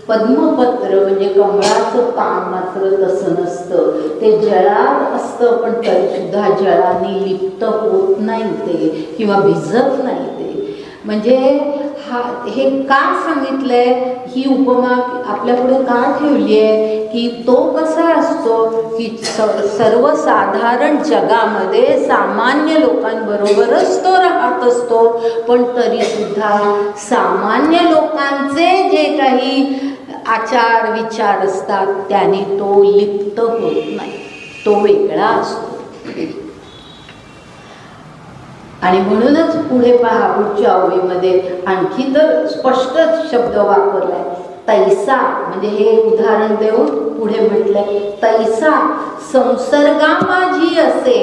पद्मपत्र म्हणजे कमळाचं पान मात्र तसं नसतं. ते जळात असतं, पण तरीसुद्धा जळाने लिप्त होत नाही ते, किंवा भिजत नाही ते. म्हणजे हे का सांगितलंय, ही उपमा आपल्यापुढे का ठेवली आहे की तो कसा असतो की सर्वसाधारण जगामध्ये सामान्य लोकांबरोबरच तो राहत असतो, पण तरीसुद्धा सामान्य लोकांचे जे काही आचार विचार असतात त्याने तो लिप्त होत नाही, तो वेगळा असतो. आणि म्हणूनच पुढे पहा, पुढच्या ओळीमध्ये आणखी तर स्पष्ट शब्द वापरलाय. तैसा म्हणजे हे उदाहरण देऊन पुढे म्हटलंय, तैसा संसर्गा माझी असे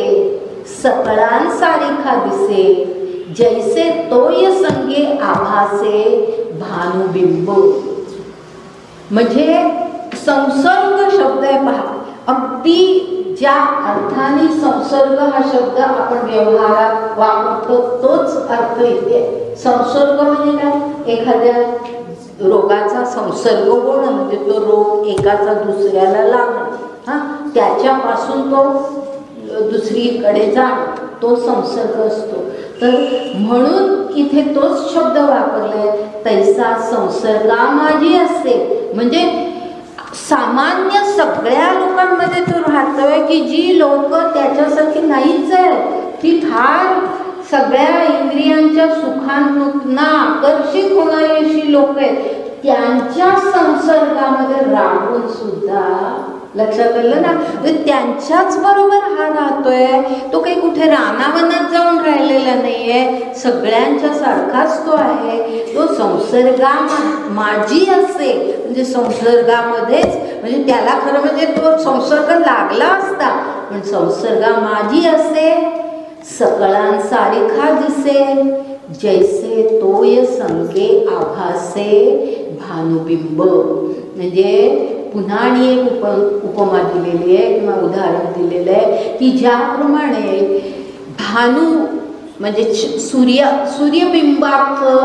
सकळांसारिखा दिसे जैसे तोय संगे आभासे भानुबिंब. म्हणजे संसर्ग शब्द आहे पहा, अगदी ज्या अर्थाने संसर्ग हा शब्द आपण व्यवहारात वापरतो तोच अर्थ इथे. संसर्ग म्हणजे काय, एखाद्या रोगाचा संसर्ग होणं म्हणजे तो रोग एकाचा दुसऱ्याला लागणं, त्याच्यापासून तो दुसरीकडे जाणं, तो संसर्ग असतो. तर म्हणून इथे तोच शब्द वापरलाय, तैसा संसर्गा माझी असते. म्हणजे सामान्य सगळ्या लोकांमध्ये तो राहतोय की जी लोक त्याच्यासाठी नाहीच आहे, ती फार सगळ्या इंद्रियांच्या सुखांना आकर्षित होणारी अशी लोक आहेत, त्यांच्या संसर्गामध्ये राहून सुद्धा, लक्षात आलं ना, त्यांच्याच बरोबर हा राहतोय. तो काही कुठे रानावनात जाऊन राहिलेला नाहीये, सगळ्यांच्या सारखाच तो आहे. तो संसर्गा माझी असे म्हणजे संसर्गामध्येच, म्हणजे त्याला खरं म्हणजे तो संसर्ग लागला असता, पण संसर्गा माझी असे सकळांसारिखा दिसे जैसे तोय संगे आभासे भानुबिंब. म्हणजे पुन्हा आणि एक उपमा दिलेली आहे किंवा उदाहरण दिलेलं आहे की ज्याप्रमाणे भानू म्हणजे सूर्यबिंबाचं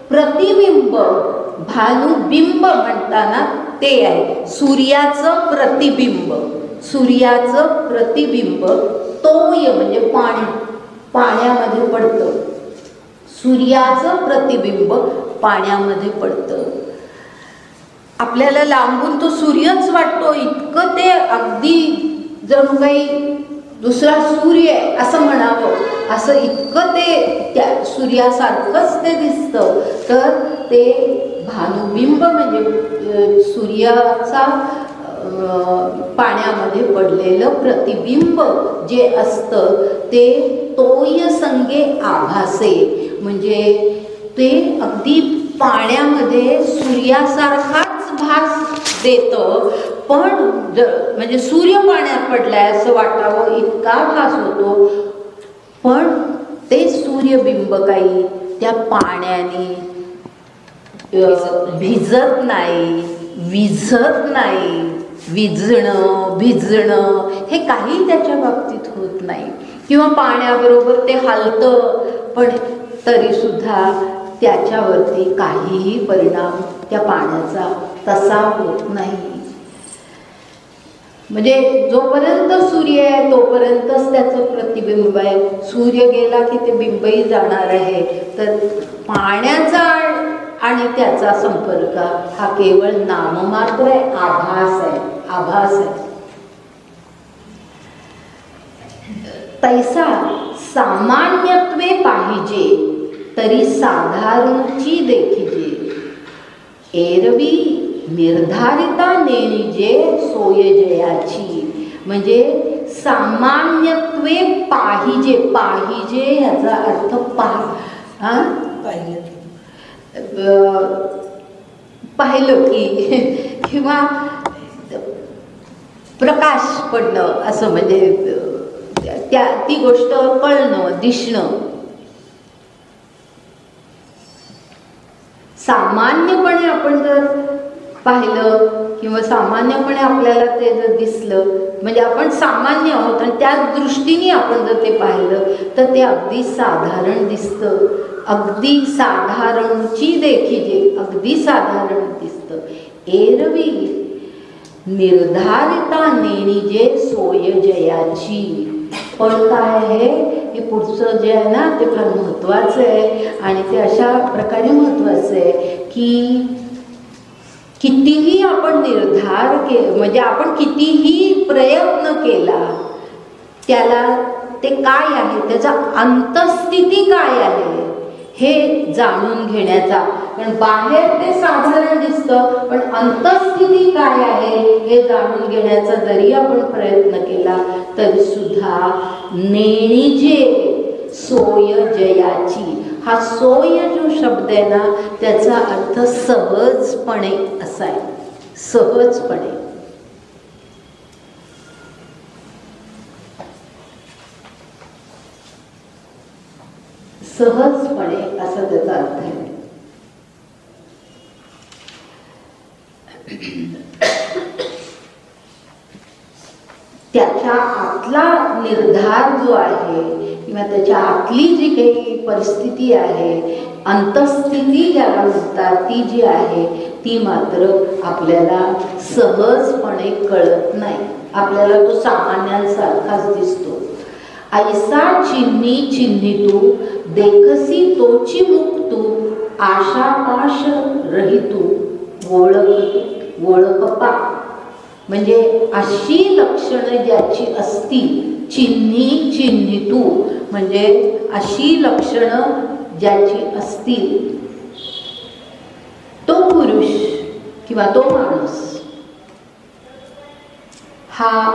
प्रतिबिंब, भानुबिंब म्हणताना ते आहे सूर्याचं प्रतिबिंब. सूर्याचं प्रतिबिंब तोय म्हणजे पाण्यामध्ये पडतं, सूर्याचं प्रतिबिंब पाण्यामध्ये पडतं. आपल्याला लांबून तो सूर्यच वाटतो, इतकं ते अगदी जणू काही दुसरा सूर्य आहे असं म्हणावं, असं इतकं ते त्या सूर्यासारखंच ते दिसतं. तर ते भानुबिंब म्हणजे सूर्याचा पाण्यामध्ये पडलेलं प्रतिबिंब जे असतं ते तोय संगे आभासे, म्हणजे ते अगदी पाण्यामध्ये सूर्यासारखाच भास देतं. पण म्हणजे सूर्य पाण्यात पडलाय असं वाटावं इतका भास होतो. पण ते सूर्यबिंब काही त्या पाण्याने भिजत नाही, विझत नाही. भिजणं हे काही त्याच्या बाबतीत होत नाही. किंवा पाण्याबरोबर ते हलतं पण तरी सुद्धा त्याच्यावरती काहीही परिणाम त्या पाण्याचा तसा होत नाही. म्हणजे जोपर्यंत सूर्य आहे तोपर्यंतच त्याचं प्रतिबिंब आहे. सूर्य गेला की ते बिंबही जाणार आहे. तर पाण्याचा आणि त्याचा संपर्क हा केवळ नाममात्र आहे, आभास आहे. तैसा सामान्यत्वे पाहिजे तरी साधारणची देखिजे, एरवी निर्धारिता नेणिजे सोय जयाची. म्हणजे सामान्यत्वे पाहिजे, पाहिजे याचा अर्थ पाहिलं की किंवा प्रकाश पडणं असं, म्हणजे ती गोष्ट कळणं, दिसणं. सामान्यपणे आपण जर पाहिलं किंवा सामान्यपणे आपल्याला ते जर दिसलं म्हणजे आपण सामान्य आहोत आणि त्या दृष्टीने आपण जर ते पाहिलं तर ते अगदी साधारण दिसतं. अगदी साधारणची देखील अगदी साधारण दिसतं. एरवी निर्धारिता नेणिजे सोय जयाची. पण काय आहे हे पुढचं जे आहे ना ते फार महत्त्वाचं आहे. आणि ते अशा प्रकारे महत्त्वाचं आहे की कितीही आपण निर्धार म्हणजे आपण कितीही प्रयत्न केला त्याला ते काय आहे, त्याचा अंतस्थिती काय आहे हे जाणून घेण्याचा. कारण बाहेर ते साधारण दिसतं पण अंतस्थिती काय आहे हे जाणून घेण्याचा जरी आपण प्रयत्न केला तरी सुद्धा नेणिजे सोय जयाची. हा सोय जो शब्द आहे ना त्याचा अर्थ सहजपणे असा आहे. सहजपणे. सहजपणे असा त्याचा अर्थ आहे. त्याच्या आतला निर्धार जो आहे किंवा त्याच्या आतली जी काही परिस्थिती आहे, अंतस्थिती ज्याला म्हणतात, ती जी आहे ती मात्र आपल्याला सहजपणे कळत नाही. आपल्याला तो सामान्यांसारखाच दिसतो. ऐसा चिन्ही चिन्हितू देखसी तोची मुक्तू आशापाश रहितू ओळखपा. म्हणजे अशी लक्षणं ज्याची असतील, चिन्ही चिन्हितू म्हणजे अशी लक्षणं ज्याची असतील तो पुरुष किंवा तो माणूस हा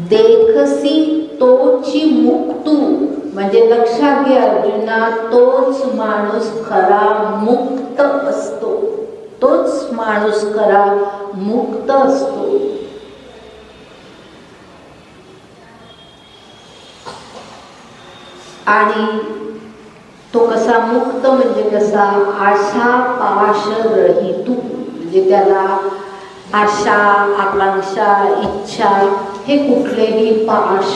देखसी तोची मुक्तू म्हणजे लक्षात घे अर्जुना, तोच माणूस खरा मुक्त असतो. तोच माणूस खरा मुक्त असतो. आणि तो कसा मुक्त म्हणजे कसा, आशा पाश रहितू म्हणजे त्याला आशा, आकांक्षा, इच्छा हे कुठलेही पाश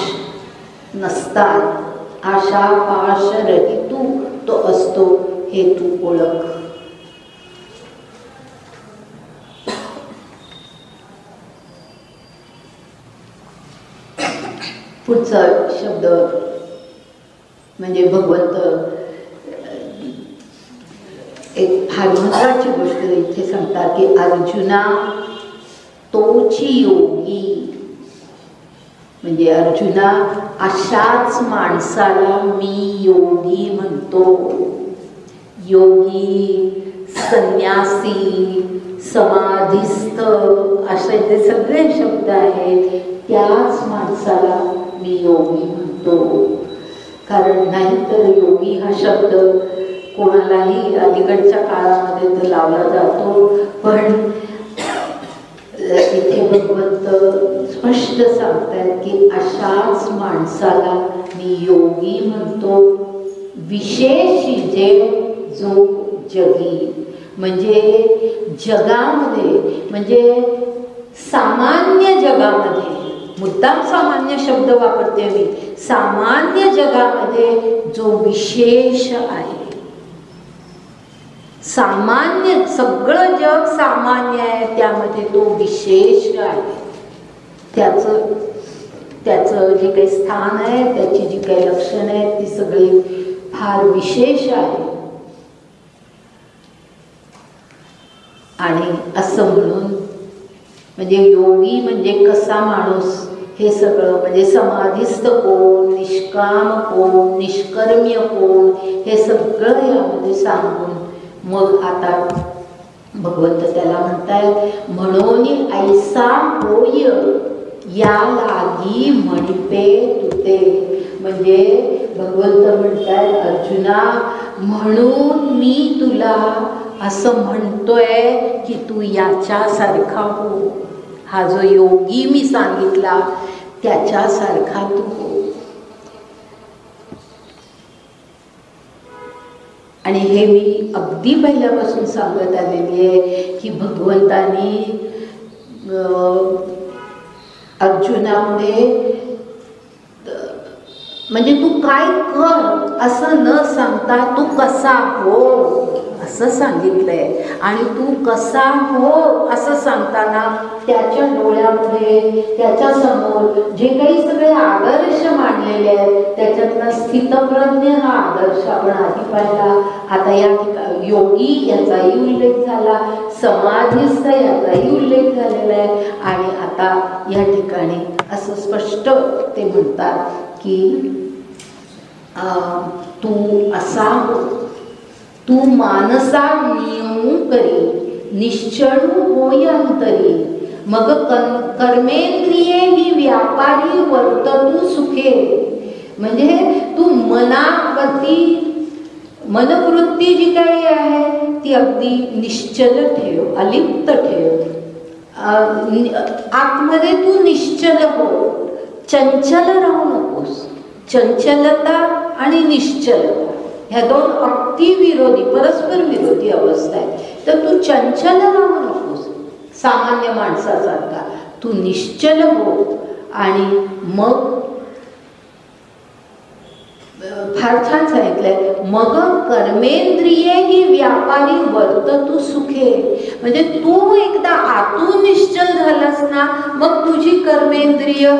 नसतात. आशा पाश रहितू तो असतो हे तू ओळख. पुढचा शब्द म्हणजे भगवंत एक फार महत्त्वाची गोष्ट इथे सांगतात की अर्जुना तोची योगी म्हणजे अर्जुना, अशाच माणसाला मी योगी म्हणतो. योगी, संन्यासी, समाधिस्थ असे जे सगळे शब्द आहेत त्याच माणसाला मी योगी म्हणतो. कारण नाहीतर योगी हा शब्द कोणालाही अलीकडच्या काळामध्ये तर लावला जातो, पण इथे भगवंत स्पष्ट सांगतात की अशाच माणसाला मी योगी म्हणतो. विशेष जे जो जगी, म्हणजे जगामध्ये, म्हणजे सामान्य जगामध्ये, मुद्दाम सामान्य शब्द वापरते मी, सामान्य जगामध्ये जो विशेष आहे. सामान्य, सगळं जग सामान्य आहे, त्यामध्ये तो विशेष आहे. त्याचं जे काही स्थान आहे, त्याची जी काही लक्षणं आहेत ती सगळी फार विशेष आहे. आणि असं म्हणून म्हणजे योगी म्हणजे कसा माणूस हे सगळं, म्हणजे समाधिस्थ कोण, निष्काम कोण, निष्कर्म्य कोण, हे सगळं यामध्ये सांगून मग आता भगवंत त्याला म्हणतायत, म्हणून ऐसा होय या लागी म्हणते तुते. म्हणजे भगवंत म्हणतायत, अर्जुना, म्हणून मी तुला असं म्हणतोय की तू याच्यासारखा हो. हा जो योगी मी सांगितला त्याच्यासारखा तू हो. आणि हे मी अगदी पहिल्यापासून सांगत आलेली आहे की भगवंतानी अर्जुनापुढे म्हणजे तू काय कर असं न सांगता तू कसा हो असं सांगितलंय. आणि तू कसा हो असं सांगताना त्याच्या डोळ्यामध्ये, त्याच्या समोर जे काही सगळे आदर्श मांडलेले आहेत त्याच्यातला स्थितप्रज्ञ हा आदर्श आपण आधी पाहिला. आता या ठिकाणी योगी याचाही उल्लेख झाला, समाधिस्थ याचाही उल्लेख झालेला आहे. आणि आता या ठिकाणी असं स्पष्ट ते म्हणतात की तू असा हो, तू मानसा नियमू करी, निश्चळू होय अंतरी, मग कर्मेंद्रिये ही व्यापारी वर्ततू सुखे. म्हणजे तू मनावरती, मनवृत्ती जी काही आहे ती अगदी निश्चल ठेव, अलिप्त ठेव. आतमध्ये तू निश्चल हो, चंचल राहू नकोस. चंचलता आणि निश्चलता ह्या दोन अगदी विरोधी, परस्पर विरोधी अवस्था आहेत. तर तू चंचल राहू नकोस सामान्य माणसासारखा, तू निश्चल हो. आणि मग फार छान सांगितलंय, मग कर्मेंद्रिये ही व्यापारी वर्ततू सुखे. म्हणजे तू एकदा आतून निश्चल झालास ना, मग तुझी कर्मेंद्रिय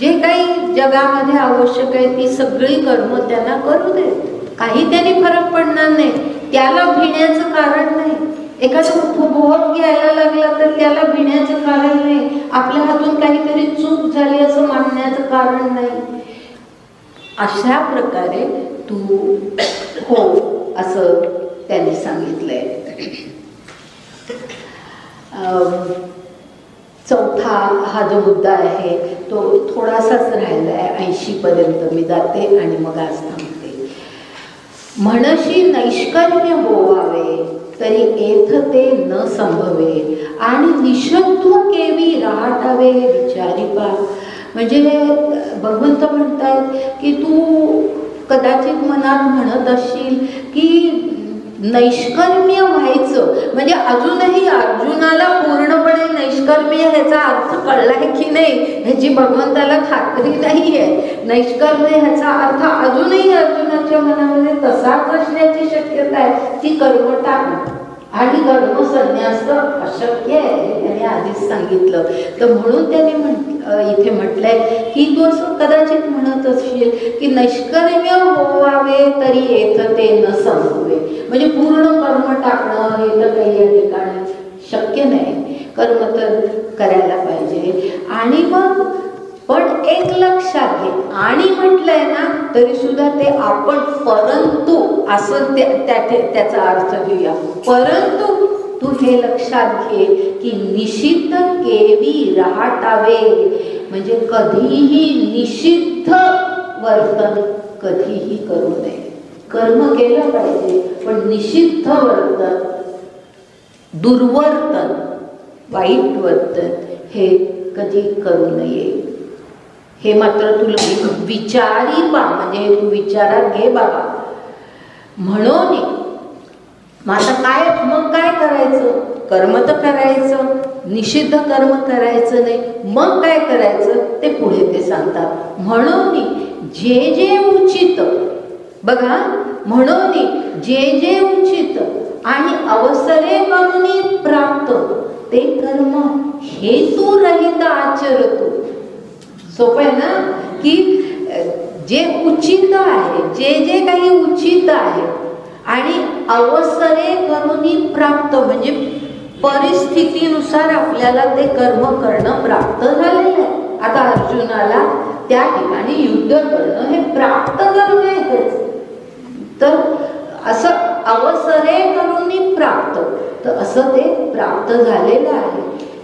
जे काही जगामध्ये आवश्यक आहे ती सगळी कर्म त्यांना करू दे, काही त्याने फरक पडणार नाही. त्याला भिण्याचं कारण नाही. एखादा उपभोग घ्यायला लागला तर त्याला भिण्याचं कारण नाही, आपल्या हातून काहीतरी चूक झाली असं मानण्याचं कारण नाही. अशा प्रकारे तू हो असं त्यांनी सांगितलंय. चौथा हा जो मुद्दा आहे तो थोडासाच राहिला आहे, 80 पर्यंत मी जाते आणि मग आज थांबते. म्हणशी नैष्कर्म्य होवावे तरी एथ ते न संभवे, आणि निशब्दू केवी राहटावे विचारी पा. म्हणजे भगवंत म्हणतात की तू कदाचित मनात म्हणत असशील की नैष्कर्म्य व्हायचं, म्हणजे अजूनही अर्जुनाला पूर्णपणे नैष्कर्म्य ह्याचा अर्थ कळलाय की नाही ह्याची भगवंताला खात्री नाही आहे. नैष्कर्म्य ह्याचा अर्थ अजूनही अर्जुनाच्या मनामध्ये तसाच असण्याची शक्यता आहे. ती कर्म टाक आणि कर्म संन्यास अशक्य आहे, त्याने आधीच सांगितलं. तर म्हणून त्याने इथे म्हटलंय की तू असं कदाचित म्हणत असशील की नैष्कर्म्य होवावे तरी येथ ते न संभवे. म्हणजे पूर्ण कर्म टाकणं हे तर काही या ठिकाणी शक्य नाही. कर्म तर करायला पाहिजे. आणि मग पण एक लक्षात घे, आणि म्हटलंय ना तरी सुद्धा ते आपण परंतु असं त्याचा अर्थ घेऊया. परंतु तू हे लक्षात घे की निषिद्ध केवी रहाटावे, म्हणजे कधीही निषिद्ध वर्तन कधीही करू नये. कर्म केलं पाहिजे पण निषिद्ध वर्तन, दुर्वर्तन, वाईट वर्तन हे कधी करू नये. हे मात्र तुला विचारी पा, म्हणजे तू विचारात घे बाबा. म्हणून मग काय करायचं? कर्म तर करायचं, निषिद्ध कर्म करायचं नाही. मग काय करायचं ते पुढे ते सांगतात. म्हणून जे उचित, बघा, म्हणून जे उचित आणि अवसरे करून प्राप्त ते कर्म हेतुरहित आचरतो. सोपं आहे ना, की जे उचित आहे, जे काही उचित आहे आणि अवसरे करून प्राप्त, म्हणजे परिस्थितीनुसार आपल्याला ते कर्म करणं प्राप्त झालेलं आहे. आता अर्जुनाला त्या ठिकाणी युद्ध करणं हे प्राप्त करणं आहे. तर असं अवसरे करून प्राप्त, तर असं ते प्राप्त झालेलं आहे.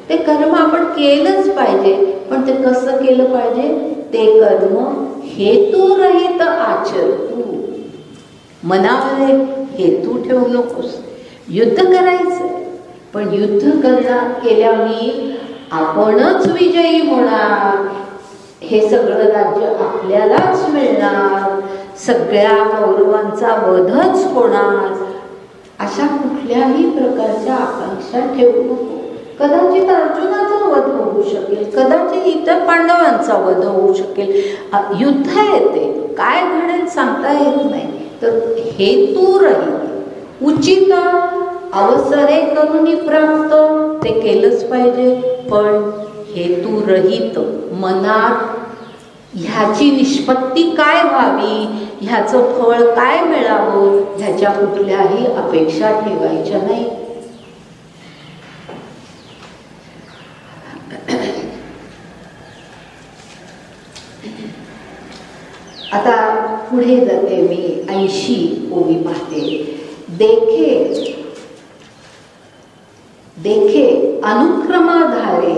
ते कर्म आपण केलंच पाहिजे, पण ते कसं केलं पाहिजे? ते कर्म हेतुरहित आचर. तू मनामध्ये हेतू ठेवू नकोस. युद्ध करायचं, पण युद्ध केल्याने आपणच विजयी होणार, हे सगळं राज्य आपल्यालाच मिळणार, सगळ्या कौरवांचा वधच होणार, अशा कुठल्याही प्रकारच्या आकांक्षा ठेवू नको. कदाचित अर्जुनाचा वध होऊ शकेल, कदाचित इतर पांडवांचा वध होऊ शकेल. युद्ध येते, काय घडेल सांगता येत नाही. तर हेतुरहित उचित अवसरे करून प्राप्त ते केलंच पाहिजे, पण हेतुरहित मनात ह्याची निष्पत्ती काय व्हावी, ह्याचं फळ काय मिळावं, ह्याच्या कुठल्याही अपेक्षा ठेवायच्या नाही. आता पुढे जाते मी. 80 ओवी पाहते. देखे अनुक्रमाधारे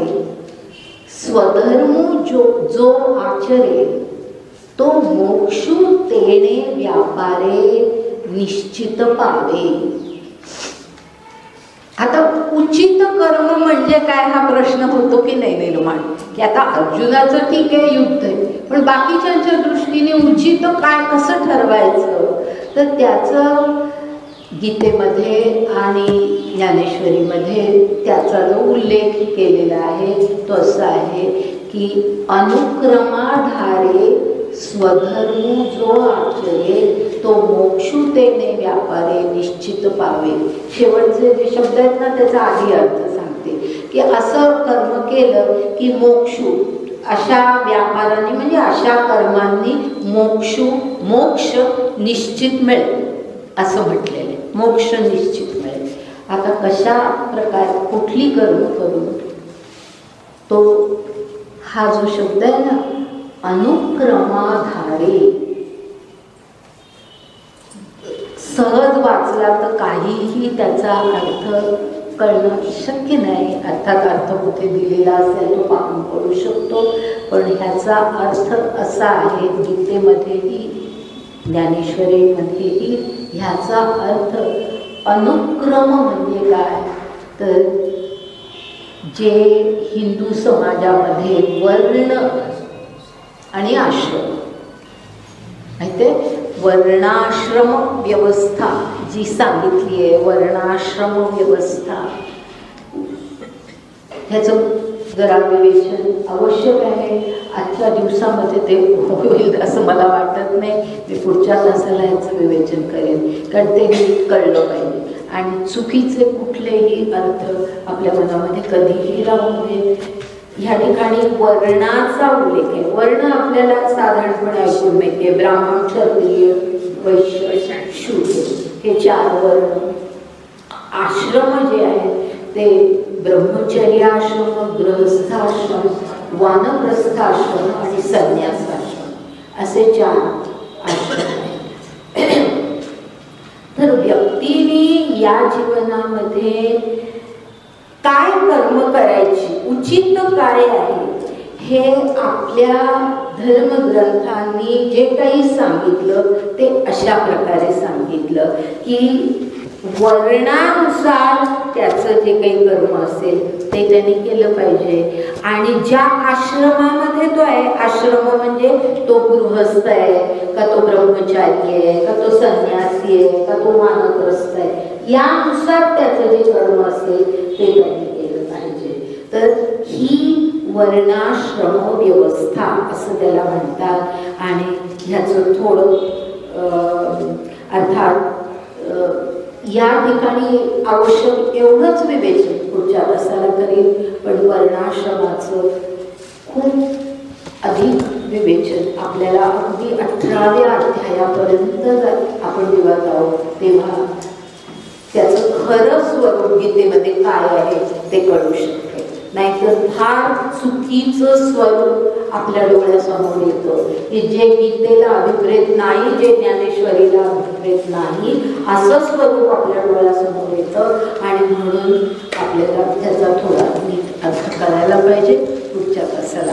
स्वधर्म जो आचरे तो मोक्षु तेणे व्यापारे निश्चित पावे. आता उचित कर्म म्हणजे काय हा प्रश्न होतो की नाही निर्माण, की आता अर्जुनाचं ठीक आहे युद्ध आहे, पण बाकीच्यांच्या दृष्टीने उचित काय कसं ठरवायचं? तर त्याचं गीतेमध्ये आणि ज्ञानेश्वरीमध्ये त्याचा जो उल्लेख केलेला आहे तो असा आहे की अनुक्रमाधारे स्वधर्म जो आचरे तो मोक्षुतेने व्यापारे निश्चित पावे. शेवटचे जे शब्द आहेत ना त्याचा आधी अर्थ सांगते की असं कर्म केलं की मोक्षु, अशा व्यापाराने म्हणजे अशा कर्मांनी मोक्ष निश्चित मिळेल असं म्हटलेलं आहे. मोक्ष निश्चित मिळेल. आता कशा प्रकारे कुठली कर्म करून, तो हा जो शब्द आहे ना अनुक्रमाधारे, सहज वाचला तर काहीही त्याचा अर्थ कळणं शक्य नाही. अर्थात अर्थ कुठे दिलेला असेल तो पाहून पडू शकतो, पण ह्याचा अर्थ असा आहे गीतेमध्येही ज्ञानेश्वरीमध्येही ह्याचा अर्थ अनुक्रम म्हणजे काय, तर जे हिंदू समाजामध्ये वर्ण आणि आश्रम माहिती, वर्णाश्रम व्यवस्था जी सांगितली आहे, वर्णाश्रम व्यवस्था, ह्याचं जरा विवेचन आवश्यक आहे. आजच्या दिवसामध्ये ते होईल असं मला वाटत नाही. मी पुढच्या तासाला ह्याचं विवेचन करेन, कारण ते नीट कळलं पाहिजे आणि चुकीचे कुठलेही अर्थ आपल्या मनामध्ये कधीही राहू नये. ह्या ठिकाणी वर्णाचा उल्लेख आहे. वर्ण आपल्याला साधारणपणे ऐकून माहिती आहे, ब्राह्मण, क्षत्रिय, वैश्य, शूद्र हे 4 वर्ण. आश्रम जे आहे ते ब्रह्मचर्याश्रम, गृहस्थाश्रम वानप्रस्थ आश्रम आणि संन्यास आश्रम असे 4 आश्रम आहेत. तर व्यक्तीने या जीवनामध्ये काय कर्म करायची, उचित काय आहे, हे आपल्या धर्मग्रंथांनी जे काही सांगितलं ते अशा प्रकारे सांगितलं की वर्णानुसार त्याचं जे काही कर्म असेल ते त्यांनी केलं पाहिजे. आणि ज्या आश्रमामध्ये तो आहे, आश्रम म्हणजे तो गृहस्थ आहे का तो ब्रह्मचारी आहे का तो संन्यासी आहे का तो वानप्रस्थ आहे, यानुसार त्याचं जे कर्म असेल ते त्यांनी केलं पाहिजे. तर ही वर्णाश्रम व्यवस्था असं त्याला म्हणतात. आणि ह्याचं थोडं अर्थात या ठिकाणी आवश्यक एवढंच विवेचन पुढच्या तासाला करेल, पण वर्णाश्रमाचं खूप अधिक विवेचन आपल्याला अगदी 18व्या अध्यायापर्यंत आपण जेव्हा जाऊ तेव्हा त्याचं खरं स्वरूप गीतेमध्ये काय आहे ते कळू शकते. नाहीतर फार चुकीचं स्वरूप आपल्या डोळ्यासमोर येतं की जे गीतेला अभिप्रेत नाही, जे ज्ञानेश्वरीला अभिप्रेत नाही, असं स्वरूप आपल्या डोळ्यासमोर येतं. आणि म्हणून आपल्याला त्याचा थोडा नीट अर्थ करायला पाहिजे. पुढच्या तासाला